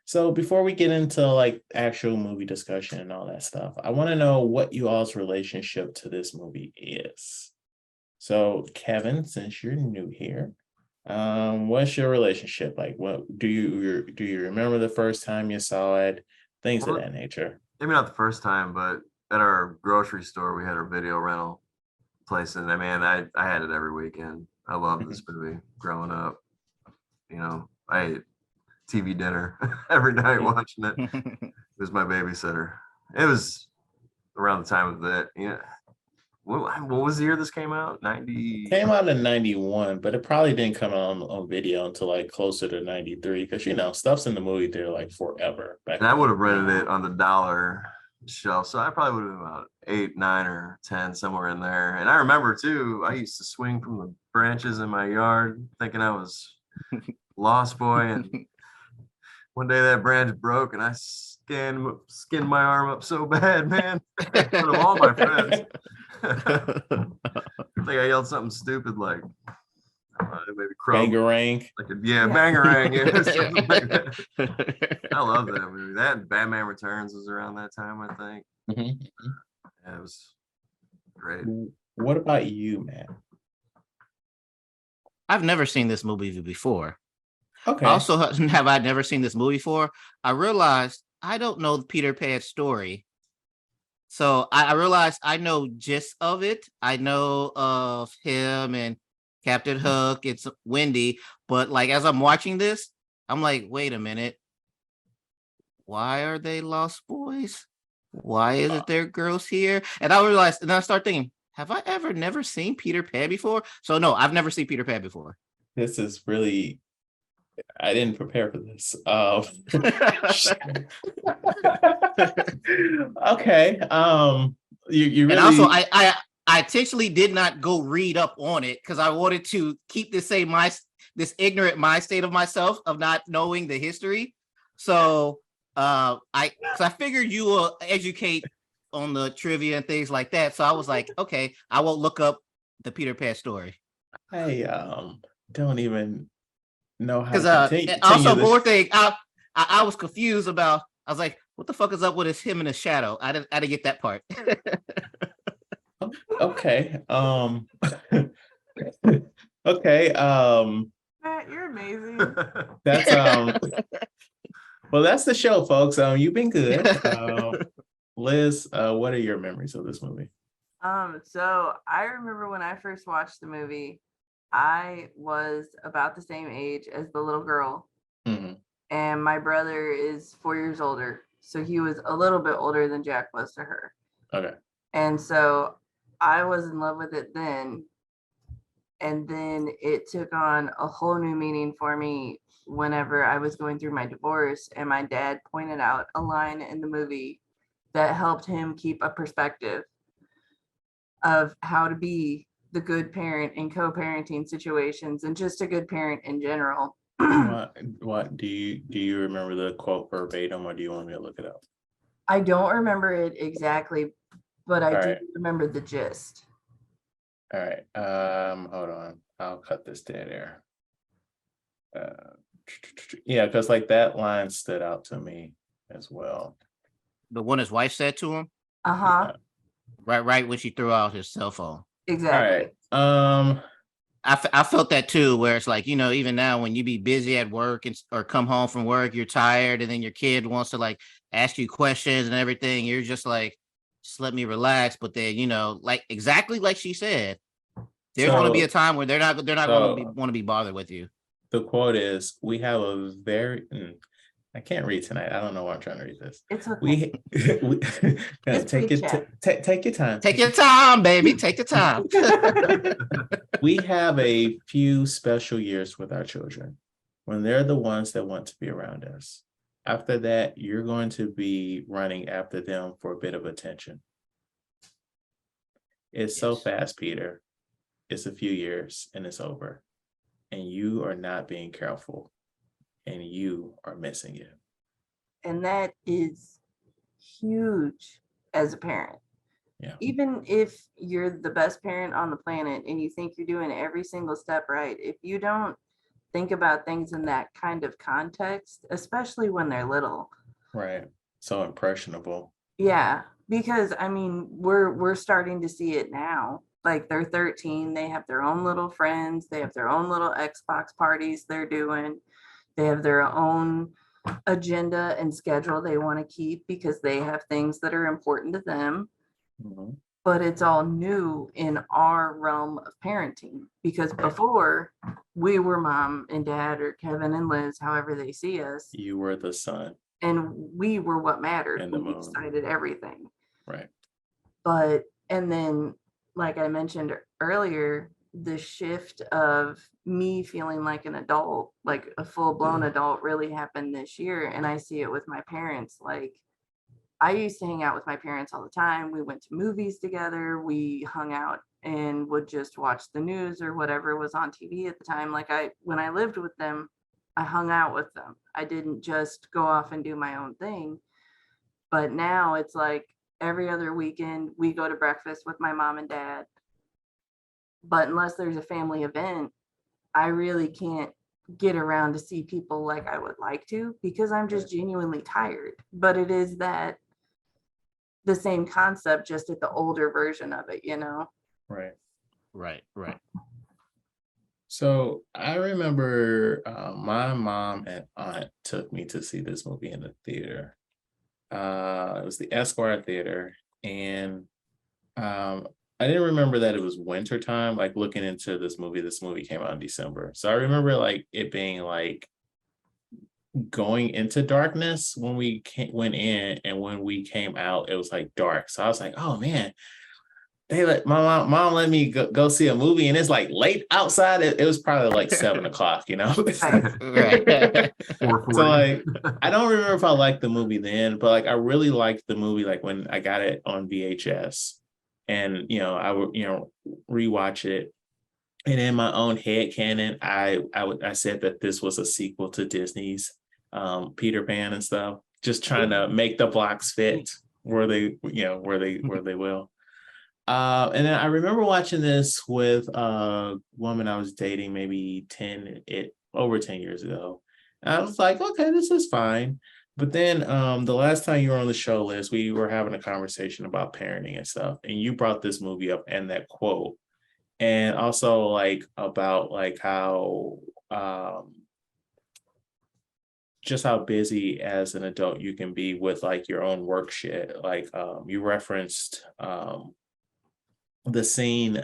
So before we get into like actual movie discussion and all that stuff, I want to know what you all's relationship to this movie is. So Kevin, since you're new here, what's your relationship like? What do you remember the first time you saw it? Things of Well, that nature. maybe not the first time, but at our grocery store, we had our video rental place. And I mean, I had it every weekend. I loved this movie growing up. You know, I ate TV dinner every night watching it. It was my babysitter. It was around the time of that. Yeah. What was the year this came out? 90. Came out in 91, but it probably didn't come out on video until like closer to 93 because stuff's in the movie theater like forever. And I would have rented it on the dollar shelf. So I probably would have been about 8, 9, or 10, somewhere in there. And I remember too, I used to swing from the branches in my yard thinking I was Lost Boy. And one day that branch broke and I skinned my arm up so bad, man, in front of all my friends. I think I yelled something stupid like, maybe crow. Bangarang. Like bangarang. Yeah, something like that. I love that movie. That and Batman Returns was around that time, I think. Mhm. Yeah, it was great. What about you, Matt? I've never seen this movie before. Okay. Also, have I never seen this movie before? I realized I don't know Peter Pan's story. So I realized I know gist of it. I know of him and Captain Hook. It's Wendy. But like as I'm watching this, I'm like, wait a minute. Why are they lost boys? Why isn't there girls here? And I realized, and then I start thinking, have I ever never seen Peter Pan before? So no, I've never seen Peter Pan before. This is really, I didn't prepare for this. Okay. You really. And also, I intentionally did not go read up on it because I wanted to keep this this ignorant mind state of myself of not knowing the history. So I figured you will educate on the trivia and things like that. So I was like, okay, I won't look up the Peter Pan story. I don't even know how Because to continue also this. more thing, I was confused about. I was like, what the fuck is up with him in his shadow? I didn't get that part. Okay. Okay. Matt, you're amazing. That's well, that's the show, folks. You've been good. Liz, what are your memories of this movie? So I remember when I first watched the movie, I was about the same age as the little girl, Mhm. and my brother is 4 years older, so he was a little bit older than Jack was to her. Okay. And so I was in love with it then. And then it took on a whole new meaning for me whenever I was going through my divorce. And my dad pointed out a line in the movie that helped him keep a perspective of how to be the good parent in co-parenting situations and just a good parent in general. What do you remember the quote verbatim, or do you want me to look it up? I don't remember it exactly, but I do Alright. remember the gist. All right. Hold on. I'll cut this dead air. Yeah, because like that line stood out to me as well. The one his wife said to him. Uh-huh. right when she threw out his cell phone. Exactly. All right. I felt that too, where it's like, even now when you be busy at work or come home from work, you're tired, and then your kid wants to like ask you questions and everything. You're just like, just let me relax. But then, like exactly like she said, there's going to be a time where they're not going to want to be bothered with you. The quote is, "We have a very." I can't read tonight. I don't know why I'm trying to read this. It's okay. We take your time. Take your time, baby. Take your time. We have a few special years with our children when they're the ones that want to be around us. After that, you're going to be running after them for a bit of attention. It's so fast, Peter. It's a few years and it's over. And you are not being careful. And you are missing it. And that is huge as a parent. Yeah. Even if you're the best parent on the planet and you think you're doing every single step right, if you don't think about things in that kind of context, especially when they're little. Right. So impressionable. Yeah. Because I mean, we're starting to see it now. Like they're 13, they have their own little friends, they have their own little Xbox parties they're doing. They have their own agenda and schedule they want to keep because they have things that are important to them. Mm-hmm. But it's all new in our realm of parenting because before we were mom and dad or Kevin and Liz, however they see us. You were the son. And we were what mattered. And we decided everything. Right. And then, like I mentioned earlier, the shift of me feeling like an adult, like a full-blown adult, really happened this year. And I see it with my parents. Like I used to hang out with my parents all the time. We went to movies together. We hung out and would just watch the news or whatever was on TV at the time. Like when I lived with them, I hung out with them. I didn't just go off and do my own thing. But now it's like every other weekend we go to breakfast with my mom and dad. But unless there's a family event, I really can't get around to see people like I would like to because I'm just genuinely tired. But it is the same concept, just at the older version of it, Right. Right. So I remember my mom and aunt took me to see this movie in the theater. It was the Esquire Theater, and I didn't remember that it was winter time. Like looking into this movie came out in December, so I remember like it being like going into darkness when we went in, and when we came out, it was like dark. So I was like, oh man. They let my mom let me go see a movie, and it's like late outside. It was probably like 7:00, Right. 4:40. So like, I don't remember if I liked the movie then, but like I really liked the movie like when I got it on VHS, and I would rewatch it, and in my own head canon, I said that this was a sequel to Disney's Peter Pan and stuff, just trying to make the blocks fit where they will. And then I remember watching this with a woman I was dating maybe over 10 years ago. And I was like, okay, this is fine. But then the last time you were on the show, Liz, we were having a conversation about parenting and stuff. And you brought this movie up and that quote. And also like about like how just how busy as an adult you can be with like your own work shit. Like you referenced the scene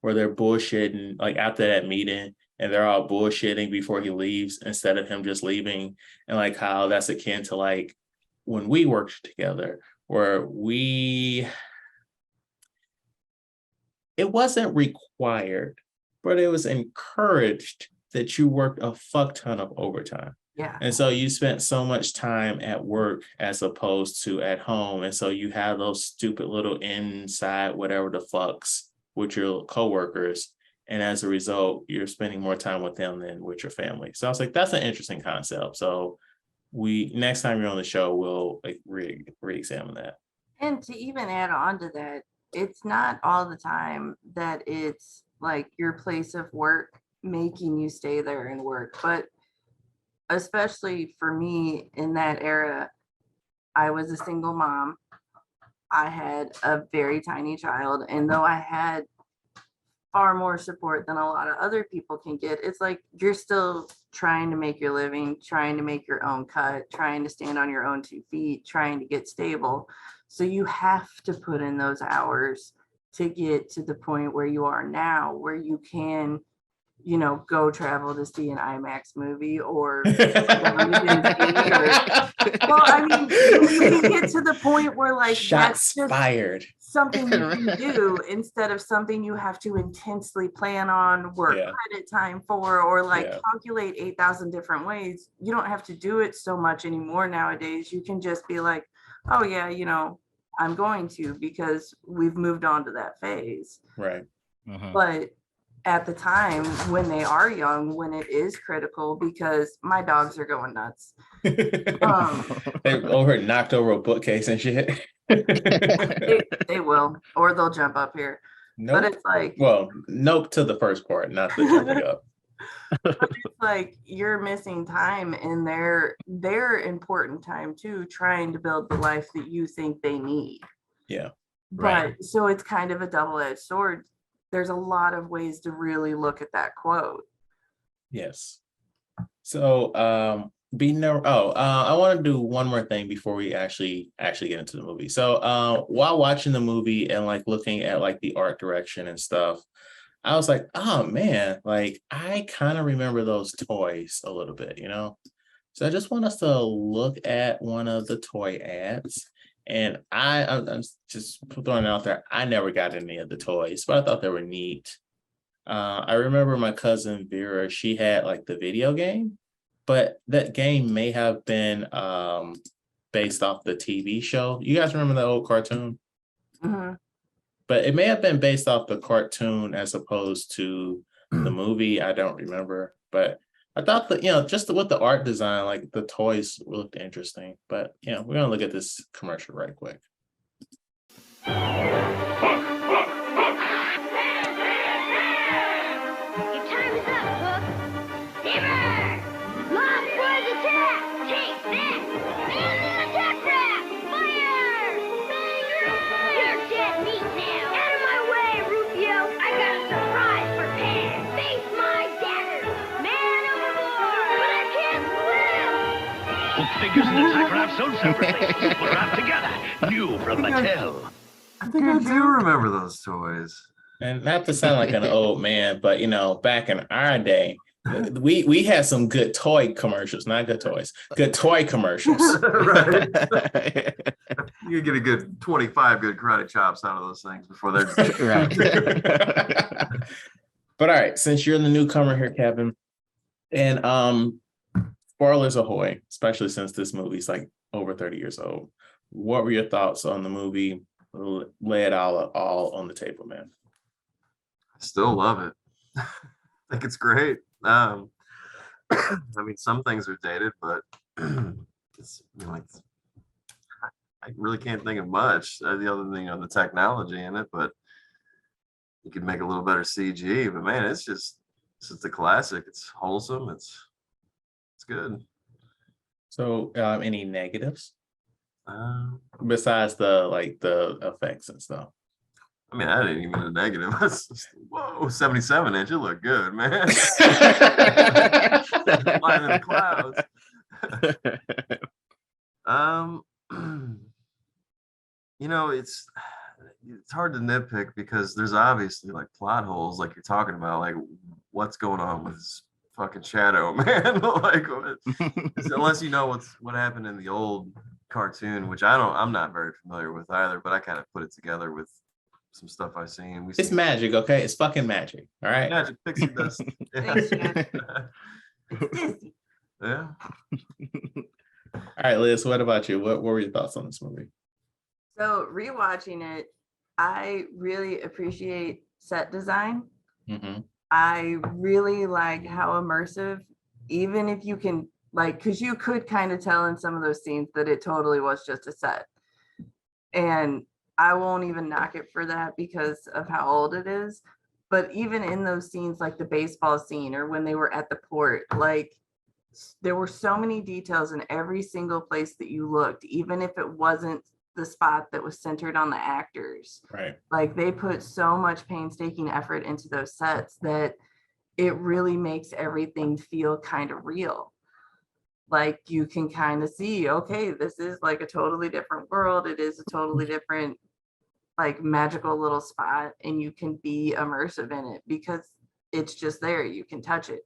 where they're bullshitting like after that meeting, and they're all bullshitting before he leaves instead of him just leaving, and like how that's akin to like when we worked together, where it wasn't required, but it was encouraged that you worked a fuck ton of overtime. Yeah. And so you spent so much time at work as opposed to at home. And so you have those stupid little inside whatever the fucks with your coworkers. And as a result, you're spending more time with them than with your family. So I was like, that's an interesting concept. So next time you're on the show, we'll like re-examine that. And to even add on to that, it's not all the time that it's like your place of work making you stay there and work, but especially for me in that era, I was a single mom. I had a very tiny child, and though I had far more support than a lot of other people can get, it's like you're still trying to make your living, trying to make your own cut, trying to stand on your own 2 feet, trying to get stable. So you have to put in those hours to get to the point where you are now, where you can, go travel to see an IMAX movie or well, I mean, you can get to the point where like Shots that's just fired. something you can do instead of something you have to intensely plan on, work credit time for, or like calculate 8,000 different ways. You don't have to do it so much anymore nowadays. You can just be like, oh yeah, I'm going to, because we've moved on to that phase. Right. But at the time when they are young, when it is critical, because my dogs are going nuts. They knocked over a bookcase and shit. they will, or they'll jump up here. Nope. But it's like, well, nope to the first part, not the jumping up. But it's like you're missing time in their important time too, trying to build the life that you think they need. Yeah. But so it's kind of a double-edged sword. There's a lot of ways to really look at that quote. Yes. So I want to do one more thing before we actually get into the movie. So while watching the movie and like looking at like the art direction and stuff, I was like, oh man, like I kind of remember those toys a little bit, So I just want us to look at one of the toy ads. And I'm just throwing it out there. I never got any of the toys, but I thought they were neat. I remember my cousin Vera, she had like the video game, but that game may have been based off the TV show. You guys remember the old cartoon? Mm-hmm. But it may have been based off the cartoon as opposed to the movie. I don't remember, but I thought that, just with the art design, like the toys looked interesting. But, we're going to look at this commercial right quick. Your time is up, Hook. Timber! Mob boys attack! Take that! Man the attack rack! Fire! Bang! You're dead meat now! Out of my way, Rufio! I got a surprise for Pan! Face my dagger! Man overboard! But I can't swim! Hook figures and attack raft sold separately. We're out together. New from Mattel. I think I do remember those toys. And not to sound like an old man, but back in our day, we had some good toy commercials, not good toys, good toy commercials. Right. You get a good 25 good karate chops out of those things before they're right. But all right, since you're the newcomer here, Kevin, and spoilers ahoy, especially since this movie's like over 30 years old. What were your thoughts on the movie? Lay it all on the table, man. I still love it. I think it's great. I mean, some things are dated, but it's I really can't think of much. The other thing on the technology in it, but you could make a little better CG. But man, it's just a classic. It's wholesome. It's good. So, any negatives besides the effects and stuff? I mean, I didn't even a negative. Whoa, 77-inch. It looked good, man. Flying in the clouds. It's hard to nitpick because there's obviously like plot holes, like you're talking about, like what's going on with this fucking Shadow, man. Like, unless you know what happened in the old cartoon, which I'm not very familiar with either, but I kind of put it together with some stuff I've seen. It's magic, okay? It's fucking magic. All right. Magic, pixie dust. Yeah. Yeah. All right, Liz, what about you? What were your thoughts on this movie? So rewatching it, I really appreciate set design. Mm-hmm. I really like how immersive, even if you can, like, because you could kind of tell in some of those scenes that it totally was just a set. And I won't even knock it for that because of how old it is. But even in those scenes, like the baseball scene or when they were at the port, like there were so many details in every single place that you looked, even if it wasn't the spot that was centered on the actors. Right. Like they put so much painstaking effort into those sets that it really makes everything feel kind of real. Like you can kind of see, okay, this is like a totally different world. It is a totally different, like magical little spot, and you can be immersive in it because it's just there. You can touch it.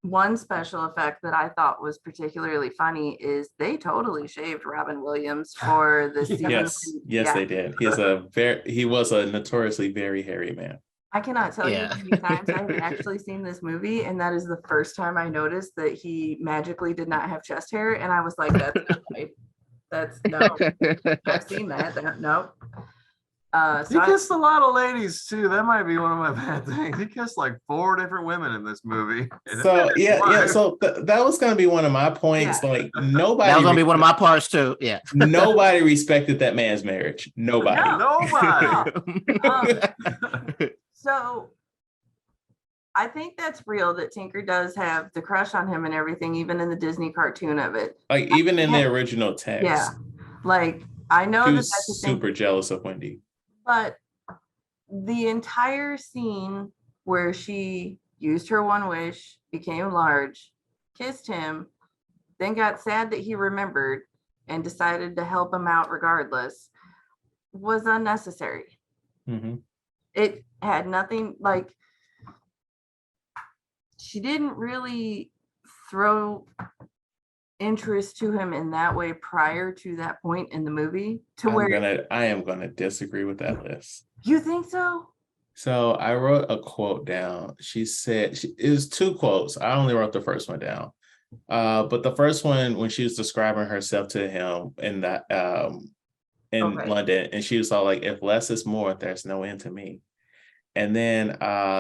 One special effect that I thought was particularly funny is they totally shaved Robin Williams for the scene. Yes, Yeah. they did. He was a notoriously very hairy man. I cannot tell you Yeah. how many times I've actually seen this movie, and that is the first time I noticed that he magically did not have chest hair, and I was like, "That's not right. That's no." I've seen that. Nope. He kissed a lot of ladies too. That might be one of my bad things. He kissed like 4 different women in this movie. So yeah. So that was going to be one of my points. Yeah. Like nobody. That was gonna be one of my parts too. Yeah. Nobody respected that man's marriage. Nobody. No. Nobody. So I think that's real that Tinker does have the crush on him and everything, even in the Disney cartoon of it. Like even in the original text. Yeah. Like I know He that was that's a thing, super jealous of Wendy. but the entire scene where she used her one wish, became large, kissed him, then got sad that he remembered and decided to help him out regardless was unnecessary. Mm-hmm. It had nothing, like she didn't really throw interest to him in that way prior to that point in the movie I am gonna disagree with that list. You think so? So I wrote a quote down. She said it was 2 quotes. I only wrote the first one down. But the first one, when she was describing herself to him in that in London, and she was all like, "If less is more, there's no end to me." And then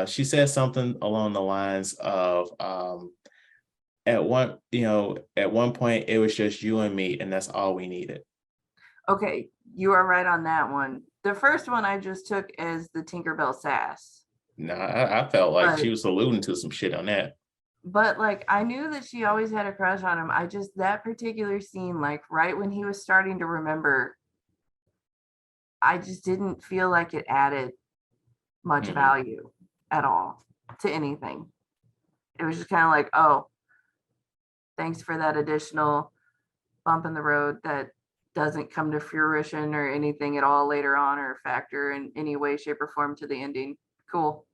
she said something along the lines of at one point it was just you and me, and that's all we needed. Okay, you are right on that one. The first one I just took as the Tinkerbell sass. No, I felt like she was alluding to some shit on that. But like I knew that she always had a crush on him. I just, that particular scene, like right when he was starting to remember, I just didn't feel like it added much value at all to anything. It was just kind of like, oh, thanks for that additional bump in the road that doesn't come to fruition or anything at all later on or factor in any way, shape, or form to the ending. Cool.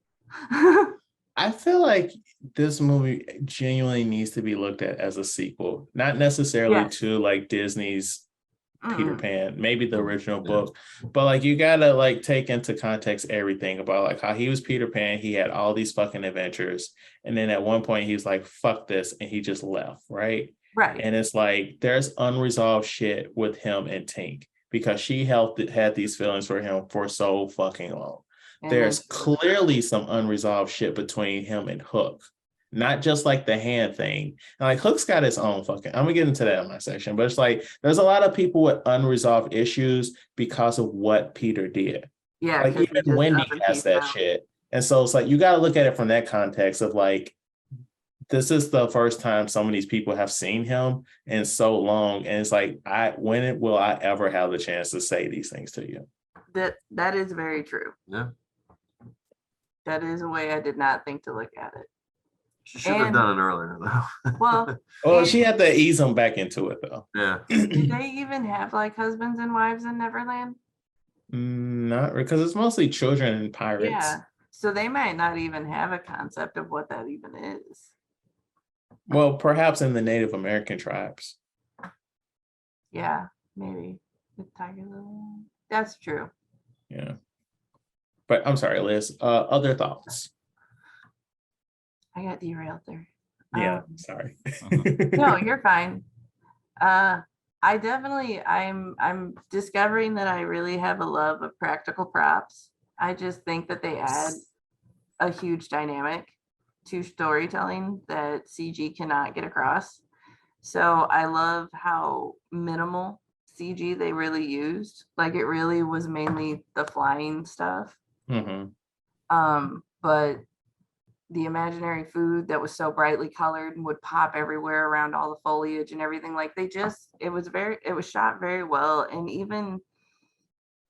I feel like this movie genuinely needs to be looked at as a sequel, not necessarily to like Disney's Peter Pan, maybe the original book, but like you gotta like take into context everything about like how he was Peter Pan. He had all these fucking adventures, and then at one point he was like, "Fuck this," and he just left, right? Right. And it's like there's unresolved shit with him and Tink because she had these feelings for him for so fucking long. And there's clearly some unresolved shit between him and Hook, not just like the hand thing. And like Hook's got his own fucking, I'm gonna get into that in my section, but it's like there's a lot of people with unresolved issues because of what Peter did. Yeah, like even Wendy has that shit. And so it's like you got to look at it from that context of like, this is the first time some of these people have seen him in so long. And it's like, when will I ever have the chance to say these things to you? That is very true. Yeah. That is a way I did not think to look at it. She should have done it earlier though. Well, she had to ease them back into it though. Yeah. Do they even have like husbands and wives in Neverland? Not because it's mostly children and pirates. Yeah. So they might not even have a concept of what that even is. Well, perhaps in the Native American tribes. Yeah, maybe. With Tiger Lily. That's true. Yeah. But I'm sorry, Liz. Other thoughts? I got derailed there. Yeah, sorry. No, you're fine. I'm discovering that I really have a love of practical props. I just think that they add a huge dynamic to storytelling that CG cannot get across. So I love how minimal CG they really used. Like it really was mainly the flying stuff. Mm-hmm. But the imaginary food that was so brightly colored and would pop everywhere around all the foliage and everything. Like it was shot very well. And even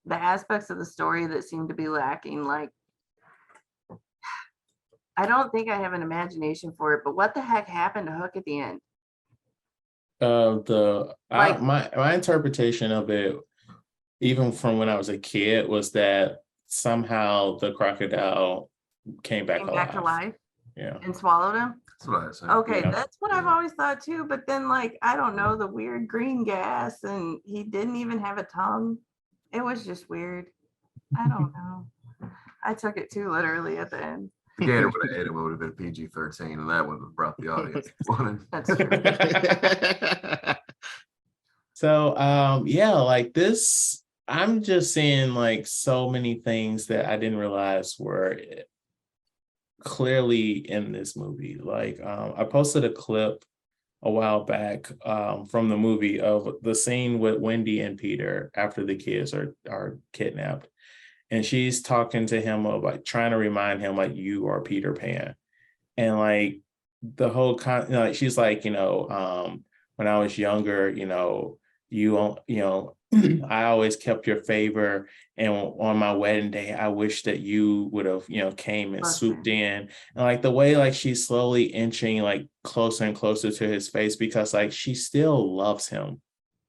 the aspects of the story that seemed to be lacking, like, I don't think I have an imagination for it, but what the heck happened to Hook at the end? My interpretation of it, even from when I was a kid, was that somehow the crocodile came back Came alive. back to life Yeah. and swallowed him? That's what I said. Okay, Yeah. that's what I've always thought too. But then, like, I don't know, the weird green gas, and he didn't even have a tongue. It was just weird. I don't know. I took it too literally at the end. The gator would have ate him, it would have been PG-13, and that would have brought the audience. That's true. So yeah, like this, I'm just seeing like so many things that I didn't realize were clearly in this movie. Like I posted a clip a while back from the movie of the scene with Wendy and Peter after the kids are kidnapped. And she's talking to him of like trying to remind him like you are Peter Pan. And like the whole like she's like, when I was younger, I always kept your favor. And on my wedding day, I wish that you would have, came and swooped in. And like the way like she's slowly inching like closer and closer to his face, because like she still loves him.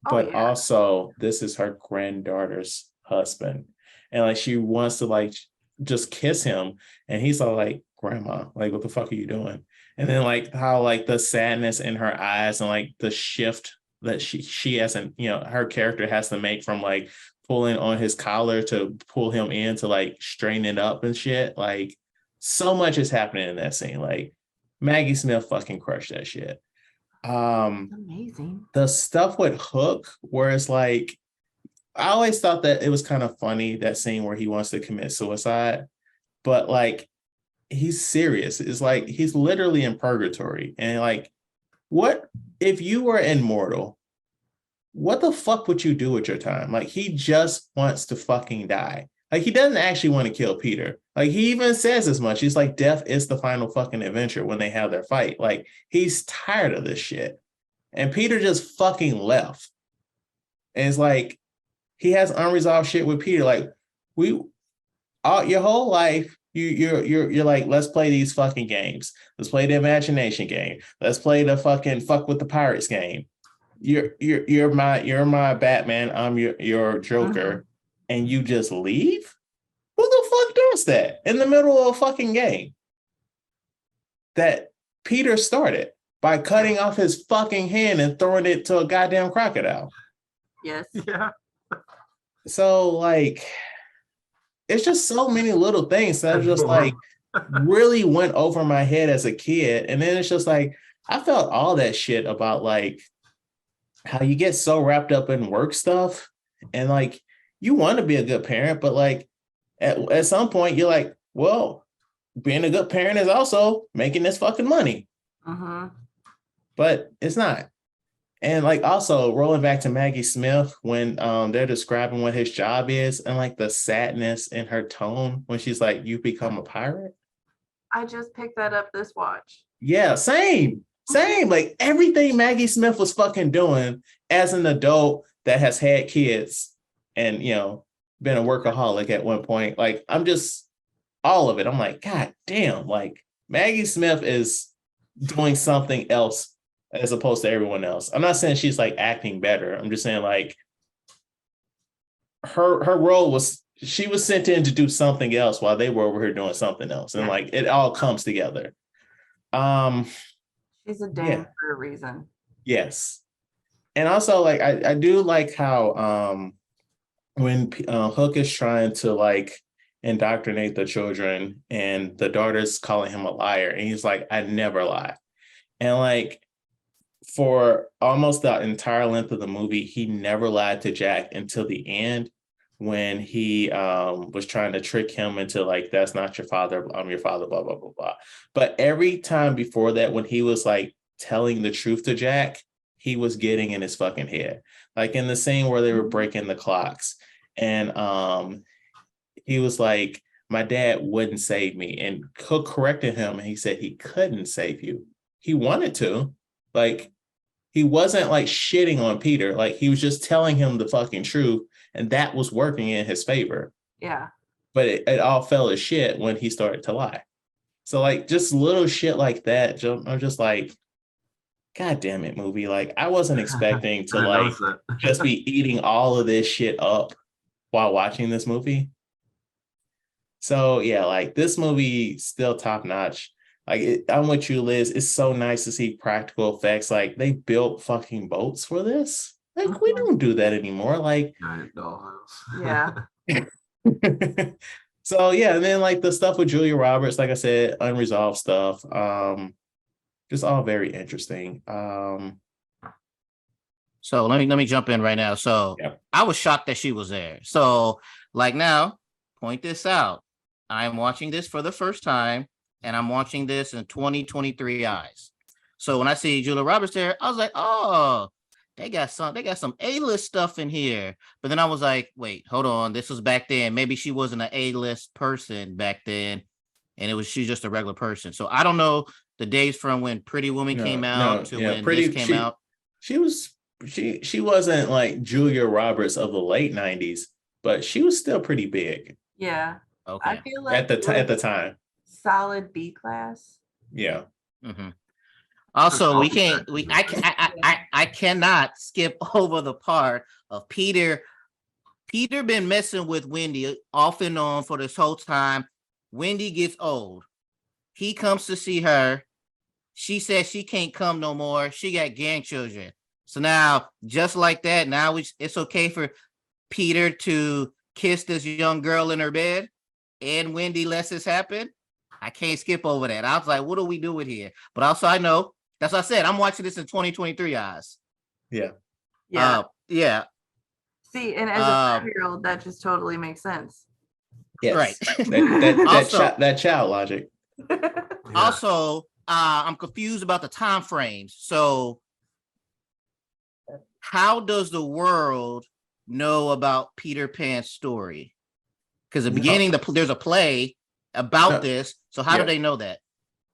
But also this is her granddaughter's husband. And like she wants to like just kiss him. And he's all like, Grandma, like, what the fuck are you doing? And then like how like the sadness in her eyes and like the shift that she hasn't, her character has to make from like pulling on his collar to pull him in to like straighten it up and shit. Like so much is happening in that scene. Like Maggie Smith fucking crushed that shit. Amazing. The stuff with Hook, where it's like, I always thought that it was kind of funny, that scene where he wants to commit suicide, but like he's serious. It's like he's literally in purgatory. And like, what if you were immortal? What the fuck would you do with your time? Like he just wants to fucking die. Like he doesn't actually want to kill Peter. Like he even says as much. He's like, death is the final fucking adventure when they have their fight. Like he's tired of this shit. And Peter just fucking left. And it's like, he has unresolved shit with Peter. Like your whole life, you're like, let's play these fucking games. Let's play the imagination game. Let's play the fucking fuck with the pirates game. You're my Batman. I'm your Joker, and you just leave. Who the fuck does that in the middle of a fucking game that Peter started by cutting off his fucking hand and throwing it to a goddamn crocodile? Yes. Yeah. So like, it's just so many little things that just like really went over my head as a kid. And then it's just like, I felt all that shit about like how you get so wrapped up in work stuff and like, you want to be a good parent, but like at some point you're like, well, being a good parent is also making this fucking money. But it's not. And like also rolling back to Maggie Smith when they're describing what his job is and like the sadness in her tone when she's like, you become a pirate. I just picked that up this watch. Yeah, same. Like everything Maggie Smith was fucking doing as an adult that has had kids and, been a workaholic at one point. Like I'm just all of it. I'm like, God damn, like Maggie Smith is doing something else as opposed to everyone else. I'm not saying she's like acting better. I'm just saying like her role was, she was sent in to do something else while they were over here doing something else. And like, it all comes together. She's a dame for a reason. Yes. And also like, I do like how when Hook is trying to like indoctrinate the children and the daughter's calling him a liar. And he's like, I never lie. And like, for almost the entire length of the movie, he never lied to Jack until the end when he was trying to trick him into like, that's not your father, I'm your father, blah, blah, blah, blah. But every time before that, when he was like telling the truth to Jack, he was getting in his fucking head. Like in the scene where they were breaking the clocks and he was like, my dad wouldn't save me. And Cook corrected him and he said he couldn't save you. He wanted to. Like, he wasn't like shitting on Peter. Like, he was just telling him the fucking truth. And that was working in his favor. Yeah. But it all fell as shit when he started to lie. So like just little shit like that. I'm just like, God damn it, movie. Like, I wasn't expecting to like just be eating all of this shit up while watching this movie. So yeah, like this movie still top notch. Like I'm with you, Liz. It's so nice to see practical effects. Like they built fucking boats for this. Like we don't do that anymore. Like Giant dollhouse. Yeah. So yeah, and then like the stuff with Julia Roberts, like I said, unresolved stuff. Just all very interesting. So let me jump in right now. So Yeah. I was shocked that she was there. So like now, point this out. I'm watching this for the first time, and I'm watching this in 2023 eyes. So when I see Julia Roberts there, I was like, oh, they got some A-list stuff in here. But then I was like, wait, hold on. This was back then. Maybe she wasn't an A-list person back then, and she's just a regular person. So I don't know the days from when Pretty Woman came out when this came out. She wasn't like Julia Roberts of the late 90s, but she was still pretty big. Yeah. Okay. I feel like at the time. solid B class. Yeah. Mm-hmm. Also, I cannot skip over the part of Peter. Peter been messing with Wendy off and on for this whole time. Wendy gets old. He comes to see her. She says she can't come no more. She got grandchildren. So now, just like that, now it's okay for Peter to kiss this young girl in her bed, and Wendy lets this happen. I can't skip over that. I was like, what do we do with here? But also, I know. That's what I said. I'm watching this in 2023 eyes. Yeah. Yeah. Yeah. See, and as a 5-year-old, that just totally makes sense. Yes. Right. that child logic. Also, I'm confused about the time frames. So how does the world know about Peter Pan's story? Because the beginning, there's a play about this. So how do they know that?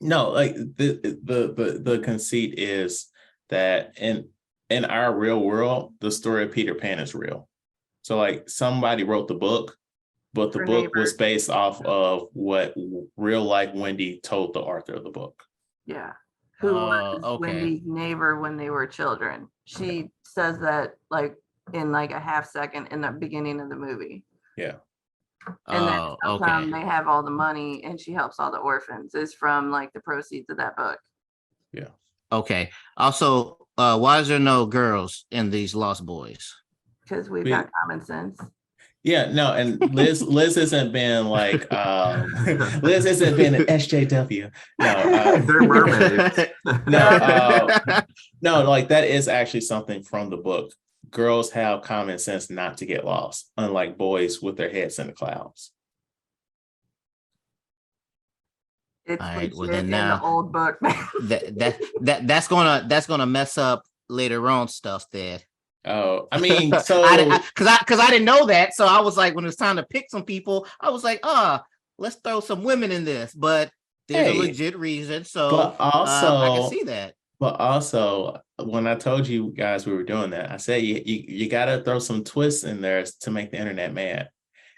No, like the conceit is that in our real world, the story of Peter Pan is real. So like somebody wrote the book, but the book was based off of what real life Wendy told the author of the book. Yeah. Who was Wendy's neighbor when they were children. She says that like in like a half second in the beginning of the movie. Yeah. And then sometimes they have all the money and she helps all the orphans is from like the proceeds of that book. Yeah. Okay. Also, why is there no girls in these Lost Boys? Because we've got common sense. Yeah, no, and Liz hasn't been like Liz hasn't been an SJW. No, they're mermaids. No, like that is actually something from the book. Girls have common sense not to get lost, unlike boys with their heads in the clouds. It's right, well, in the old book. that's gonna mess up later on stuff there. Oh, I mean, so because I didn't know that, so I was like, when it was time to pick some people, I was like, let's throw some women in this, but there's a legit reason. So but also, I can see that. But also, when I told you guys we were doing that, I said you got to throw some twists in there to make the internet mad.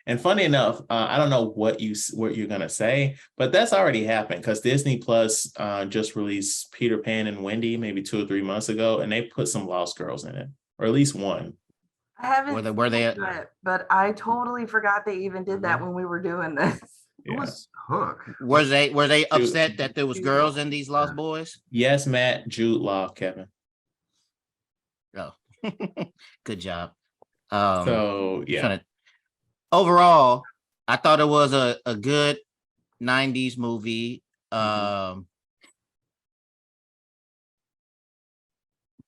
And funny enough, I don't know what you're gonna say, but that's already happened because Disney Plus just released Peter Pan and Wendy maybe 2 or 3 months ago, and they put some Lost Girls in it, or at least one. I haven't were they it, but I totally forgot they even did that when we were doing this. It was Hook. Were they upset that there was girls in these Lost Boys? Yes, Matt, Jude Law, Kevin. Oh, good job. So yeah. Overall, I thought it was a good 90s movie. But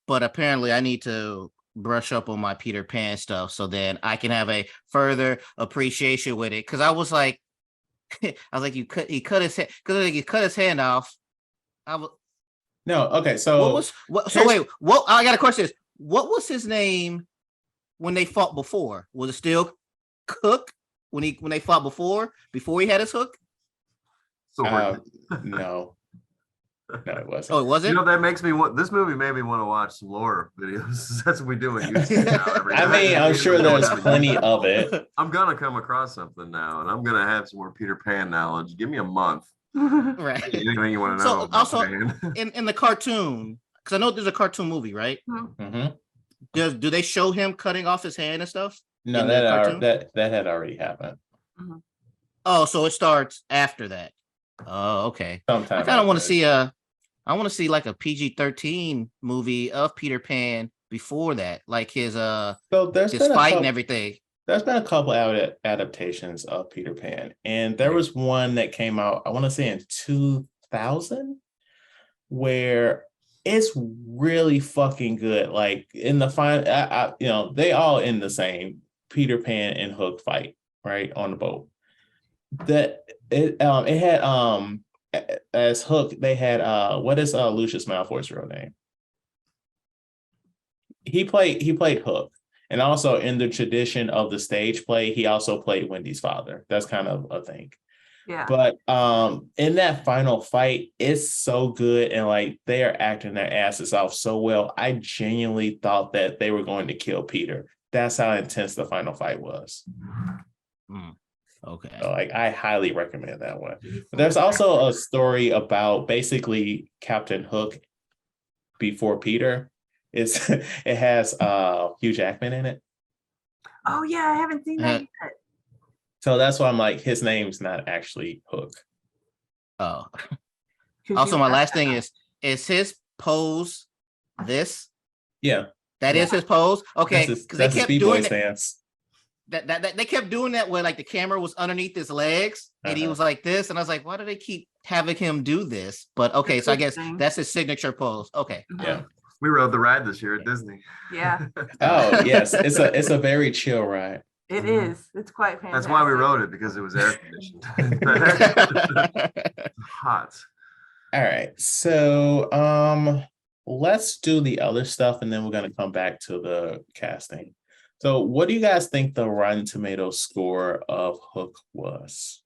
apparently I need to brush up on my Peter Pan stuff so then I can have a further appreciation with it. Cause I was like, he cut his head because he cut his hand off. No, okay. So what I got a question. What was his name when they fought before? Was it still Cook? when they fought before he had his hook? Sword. No, it Oh, wasn't. it wasn't. That makes me want. This movie made me want to watch some lore videos. That's what we do on YouTube now. Every I day. mean, I'm sure there's Every day. plenty of it. I'm gonna come across something now, and I'm gonna have some more Peter Pan knowledge. Give me a month. Right. Anything you want to know So about also Pan? in the cartoon, because I know there's a cartoon movie, right? Mhm. Do they show him cutting off his hand and stuff? No, in the cartoon? that had already happened. Oh, so it starts after that. Oh, okay. Sometime I kind of want to after. see I want to see like a PG-13 movie of Peter Pan before that, like his So there's his been a fight couple, and everything. there's been a couple adaptations of Peter Pan, and there Okay. was one that came out, I want to say in 2000, where it's really fucking good. Like in the final, they all in the same Peter Pan and Hook fight, right, on the boat. That it had as Hook, they had what is Lucius Malfoy's real name? He played Hook. And also in the tradition of the stage play, he also played Wendy's father. That's kind of a thing. Yeah. But in that final fight, it's so good, and like they are acting their asses off so well. I genuinely thought that they were going to kill Peter. That's how intense the final fight was. Okay. So, like, I highly recommend that one. But there's also a story about basically Captain Hook before Peter. It has Hugh Jackman in it. Oh yeah, I haven't seen that yet. So that's why I'm like, his name's not actually Hook. Oh. Also, my last thing is his pose this? Yeah. That is his pose? Okay. Because they kept doing stance. That they kept doing that where like the camera was underneath his legs and he was like this, and I was like, why do they keep having him do this? But okay, so I guess that's his signature pose. Okay. Yeah. We rode the ride this year at Disney. Yeah. Oh yes, it's a very chill ride. It is. It's quite fantastic. That's why we rode it, because it was air conditioned. Hot. All right, so let's do the other stuff, and then we're gonna come back to the casting. So, what do you guys think the Rotten Tomatoes score of Hook was?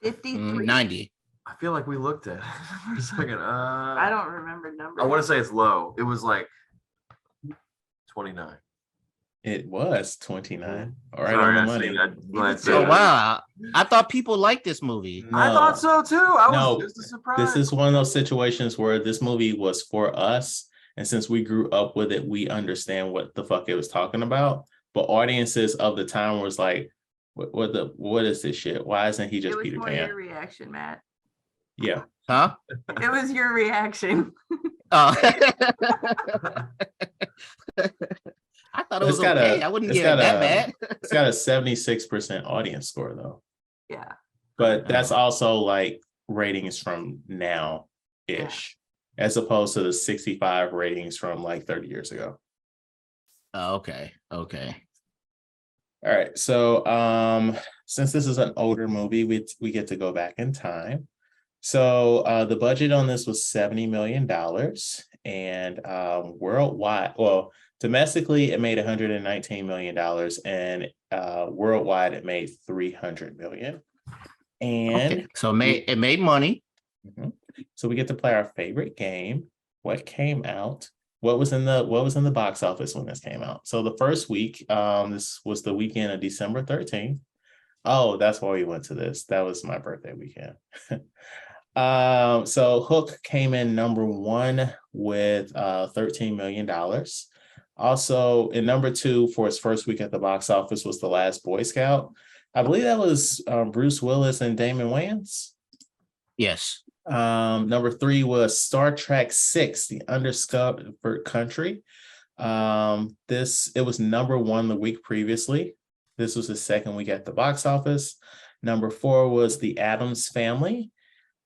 53. 90. I feel like we looked at it for a second. I don't remember numbers. I want to say it's low. It was like 29. It was 29. All right, Sorry, on the I money. seen that when I said Oh that. wow. I thought people liked this movie. I thought so too. I No, was just surprised. This is one of those situations where this movie was for us, and since we grew up with it, we understand what the fuck it was talking about. But audiences of the time was like, what is this shit? Why isn't he just It was Peter more Pan? your reaction, Matt. Yeah. Huh? It was your reaction. Oh. I thought it was okay. I wouldn't get that bad. It's got a 76% audience score though. Yeah. But that's also like ratings from now-ish, as opposed to the 65 ratings from like 30 years ago. Oh, okay. Okay. All right. So since this is an older movie, we get to go back in time. So the budget on this was $70 million, and worldwide, well, domestically it made $119 million, and worldwide it made $300 million. And okay. So it made money. So we get to play our favorite game. What came out? What was in the box office when this came out? So the first week, this was the weekend of December 13th. Oh, that's why we went to this. That was my birthday weekend. So Hook came in number one with $13 million. Also, in number two for its first week at the box office was The Last Boy Scout. I believe that was Bruce Willis and Damon Wayans. Yes. Number three was Star Trek VI, The Undiscovered Country. It was number one the week previously. This was the second week at the box office. Number four was The Addams Family.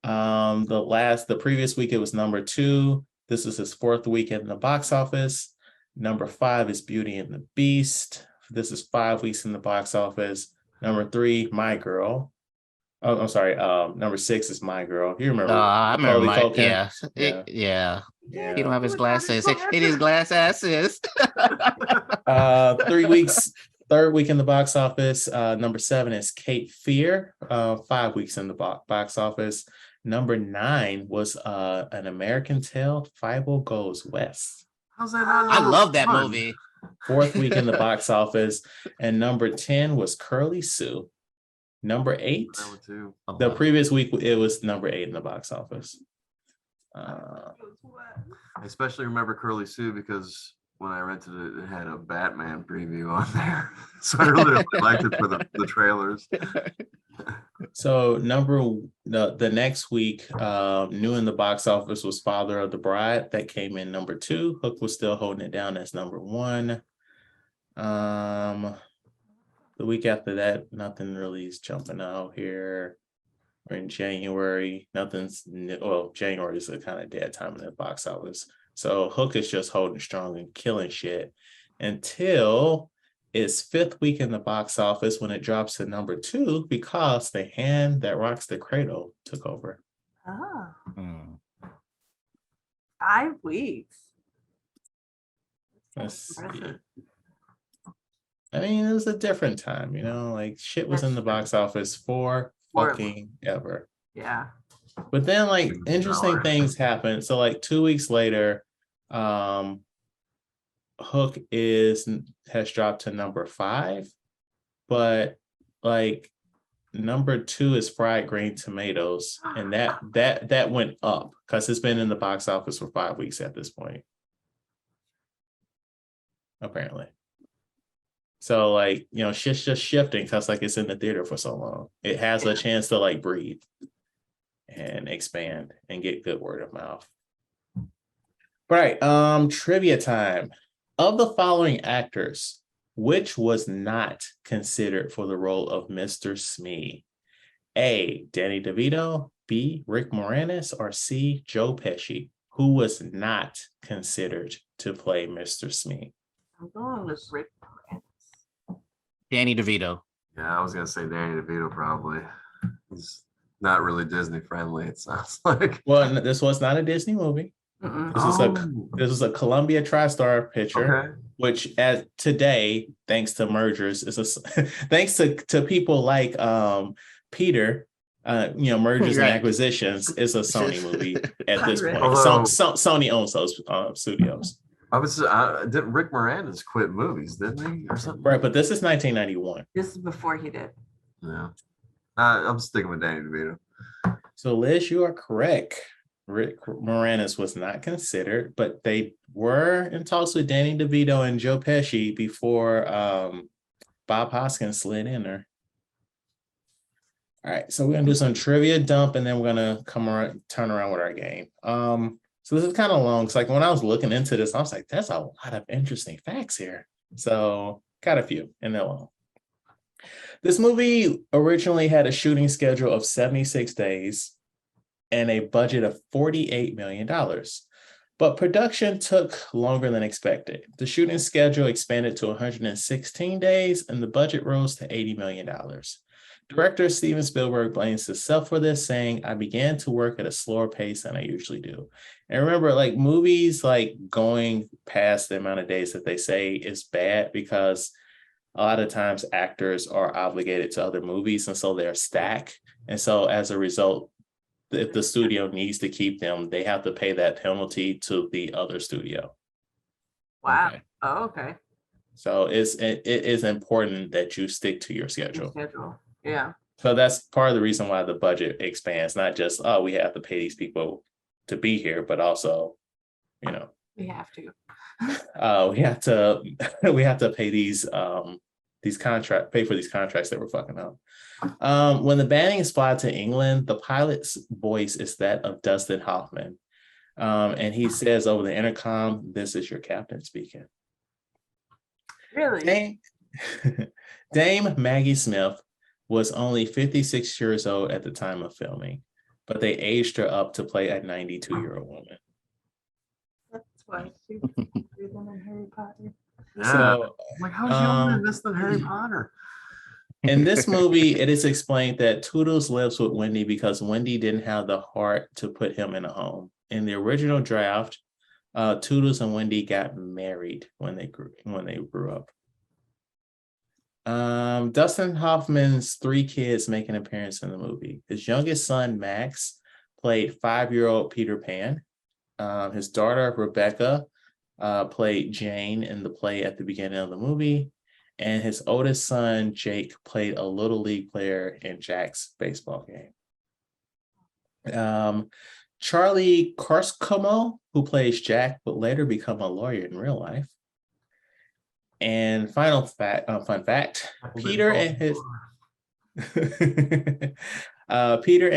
The previous week it was number two. This is his fourth week in the box office. Number five is Beauty and the Beast. This is 5 weeks in the box office. Number three, My Girl. Oh, I'm sorry. Number 6 is My Girl. You remember I remember Macaulay my Culkin? yeah, Yeah. yeah. Yeah. He don't have his Without glasses. He needs glasses. glass asses. 3 weeks, third week in the box office. Number 7 is Cape Fear. 5 weeks in the box office. Number 9 was An American Tale, Fievel Goes West. How's that not? I number love that one? movie. 4th week in the box office. And number 10 was Curly Sue. Number 8, That one too. Oh, the wow. previous week, it was number 8 in the box office. I especially remember Curly Sue because when I rented it, it had a Batman preview on there. So I really liked it for the trailers. So the next week, new in the box office was Father of the Bride. That came in number 2. Hook was still holding it down as number 1. The week after that, nothing really is jumping out here. We're in January. Nothing's well, January is a kind of dead time in the box office. So Hook is just holding strong and killing shit until its 5th week in the box office when it drops to number 2 because The Hand That Rocks the Cradle took over. Ah, Hmm. 5 weeks. Let's see. Impressive. I mean, it was a different time, like shit was in the box office for fucking ever. Yeah. But then like interesting things happen. So like 2 weeks later, Hook has dropped to number 5, but like number 2 is Fried Green Tomatoes, and that went up because it's been in the box office for 5 weeks at this point, apparently. So like shit's just shifting because like it's in the theater for so long. It has a chance to like breathe and expand and get good word of mouth. Right. Trivia time. Of the following actors, which was not considered for the role of Mr. Smee? A, Danny DeVito, B, Rick Moranis, or C, Joe Pesci, who was not considered to play Mr. Smee? I'm going with Rick. Danny DeVito. Yeah, I was gonna say Danny DeVito probably. He's not really Disney friendly, it sounds like. Well, this was not a Disney movie. Mm-mm. This is a Columbia TriStar picture, Okay. which as today, thanks to mergers, thanks to people like Peter, mergers and Right. acquisitions, is a Sony movie at this point. Although- Sony owns those studios. Didn't Rick Moranis quit movies, didn't he, or something? Right, but this is 1991. This is before he did. Yeah. I'm sticking with Danny DeVito. So Liz, you are correct. Rick Moranis was not considered, but they were in talks with Danny DeVito and Joe Pesci before Bob Hoskins slid in there. All right, so we're gonna do some trivia dump, and then we're gonna turn around with our game. So this is kind of long. It's like when I was looking into this, I was like, "There's a lot of interesting facts here." So got a few, and they're long. This movie originally had a shooting schedule of 76 days and a budget of $48 million. But production took longer than expected. The shooting schedule expanded to 116 days, and the budget rose to $80 million. Director Steven Spielberg blames himself for this, saying, "I began to work at a slower pace than I usually do." And remember, like movies, like going past the amount of days that they say is bad because a lot of times actors are obligated to other movies, and so they're stacked. And so as a result, if the studio needs to keep them, they have to pay that penalty to the other studio. Wow. Okay. Oh, okay. So it is important that you stick to your schedule. Yeah. So that's part of the reason why the budget expands, not just, oh, we have to pay these people to be here, but also, We have to. we have to pay these pay for these contracts that we're fucking up. When the banding is fly to England, the pilot's voice is that of Dustin Hoffman. And he says over the intercom, "This is your captain speaking." Really? Dame Maggie Smith was only 56 years old at the time of filming, but they aged her up to play a 92-year-old woman. That's why she was older than Harry Potter. Yeah. So, I'm like, how's she older than this than Harry Potter? In this movie, it is explained that Toodles lives with Wendy because Wendy didn't have the heart to put him in a home. In the original draft, Toodles and Wendy got married when they grew up. Dustin Hoffman's 3 kids make an appearance in the movie. His youngest son, Max, played 5-year-old Peter Pan. His daughter, Rebecca, played Jane in the play at the beginning of the movie. And his oldest son, Jake, played a little league player in Jack's baseball game. Charlie Korskomo, who plays Jack, would later become a lawyer in real life. And fun fact, Peter and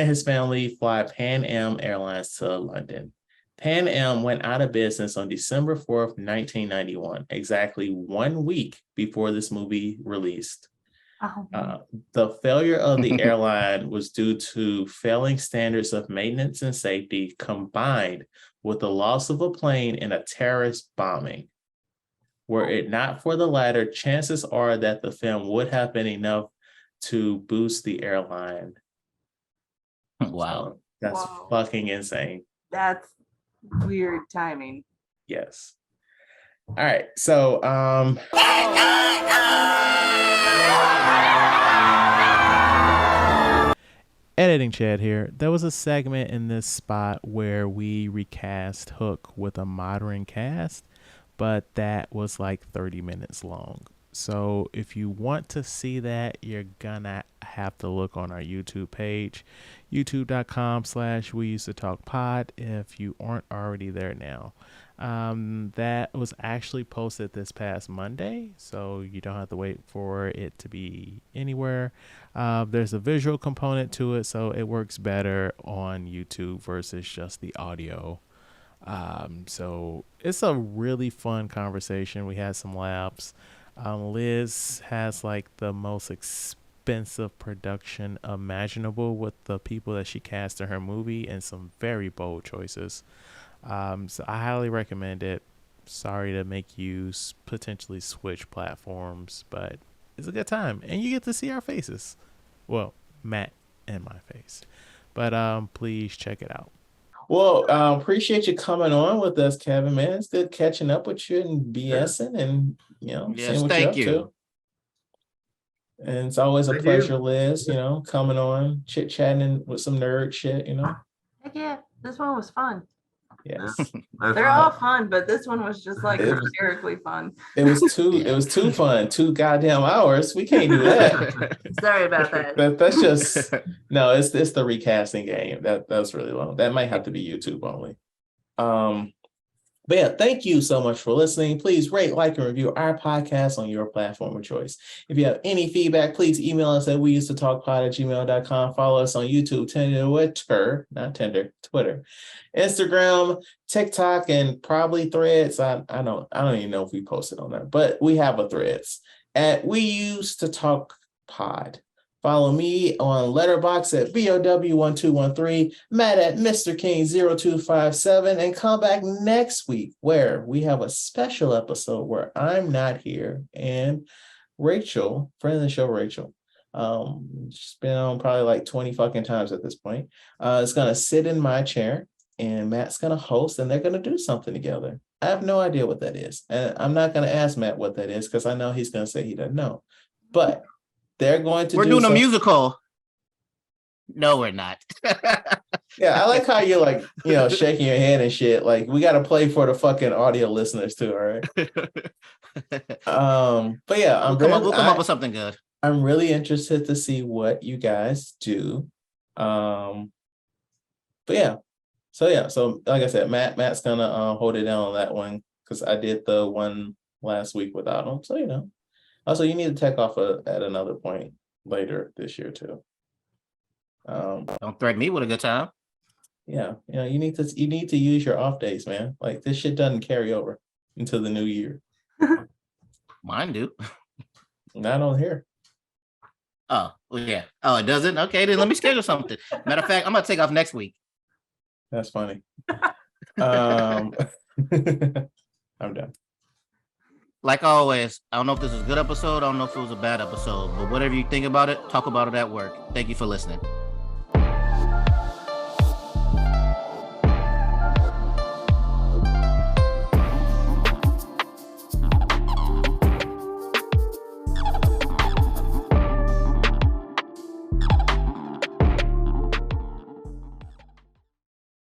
his family fly Pan Am Airlines to London. Pan Am went out of business on December 4th, 1991, exactly 1 week before this movie released. The failure of the airline was due to failing standards of maintenance and safety, combined with the loss of a plane in a terrorist bombing. Were it not for the latter, chances are that the film would have been enough to boost the airline. Wow. So that's fucking insane. That's weird timing. Yes. All right. So editing Chad here. There was a segment in this spot where we recast Hook with a modern cast, but that was like 30 minutes long. So if you want to see that, you're gonna have to look on our YouTube page, youtube.com/we-used-to-talk-pod, if you aren't already there now. That was actually posted this past Monday, so you don't have to wait for it to be anywhere. There's a visual component to it, so it works better on YouTube versus just the audio. So it's a really fun conversation. We had some laughs. Liz has like the most expensive production imaginable with the people that she cast in her movie and some very bold choices. So I highly recommend it. Sorry to make you potentially switch platforms, but it's a good time and you get to see our faces. Well, Matt and my face, but please check it out. Well, appreciate you coming on with us, Kevin, man. It's good catching up with you and BSing and, seeing what you're up to. And it's always a pleasure, Liz, coming on, chit-chatting with some nerd shit, Heck yeah, this one was fun. Yes. They're all fun, but this one was just like hysterically fun. It was too fun, 2 goddamn hours. We can't do that. Sorry about that. That's just no, it's the recasting game. That's really long. That might have to be YouTube only. But yeah, thank you so much for listening. Please rate, like, and review our podcast on your platform of choice. If you have any feedback, please email us at weusedtotalkpod@gmail.com. Follow us on YouTube, Twitter, Instagram, TikTok, and probably Threads. I don't even know if we posted on there, but we have a Threads at We Used to Talk Pod. Follow me on Letterboxd at BOW1213, Matt at Mr. King 0257, and come back next week where we have a special episode where I'm not here and Rachel, friend of the show, Rachel, she's been on probably like 20 fucking times at this point, is gonna sit in my chair and Matt's gonna host and they're gonna do something together. I have no idea what that is, and I'm not gonna ask Matt what that is because I know he's gonna say he doesn't know, but they're going to. We're doing a musical. No, we're not. Yeah, I like how you're like, shaking your head and shit. Like, we got to play for the fucking audio listeners too, all right? But yeah, we'll come up with something good. I'm really interested to see what you guys do. But yeah, so like I said, Matt's gonna hold it down on that one because I did the one last week without him. So also, you need to take off at another point later this year too. Don't threaten me with a good time. Yeah, you need to use your off days, man. Like, this shit doesn't carry over into the new year. Mine do. Not on here. Oh, well, yeah. Oh, it doesn't? Okay, then let me schedule something. Matter of fact, I'm gonna take off next week. That's funny. I'm done. Like always, I don't know if this was a good episode. I don't know if it was a bad episode, but whatever you think about it, talk about it at work. Thank you for listening.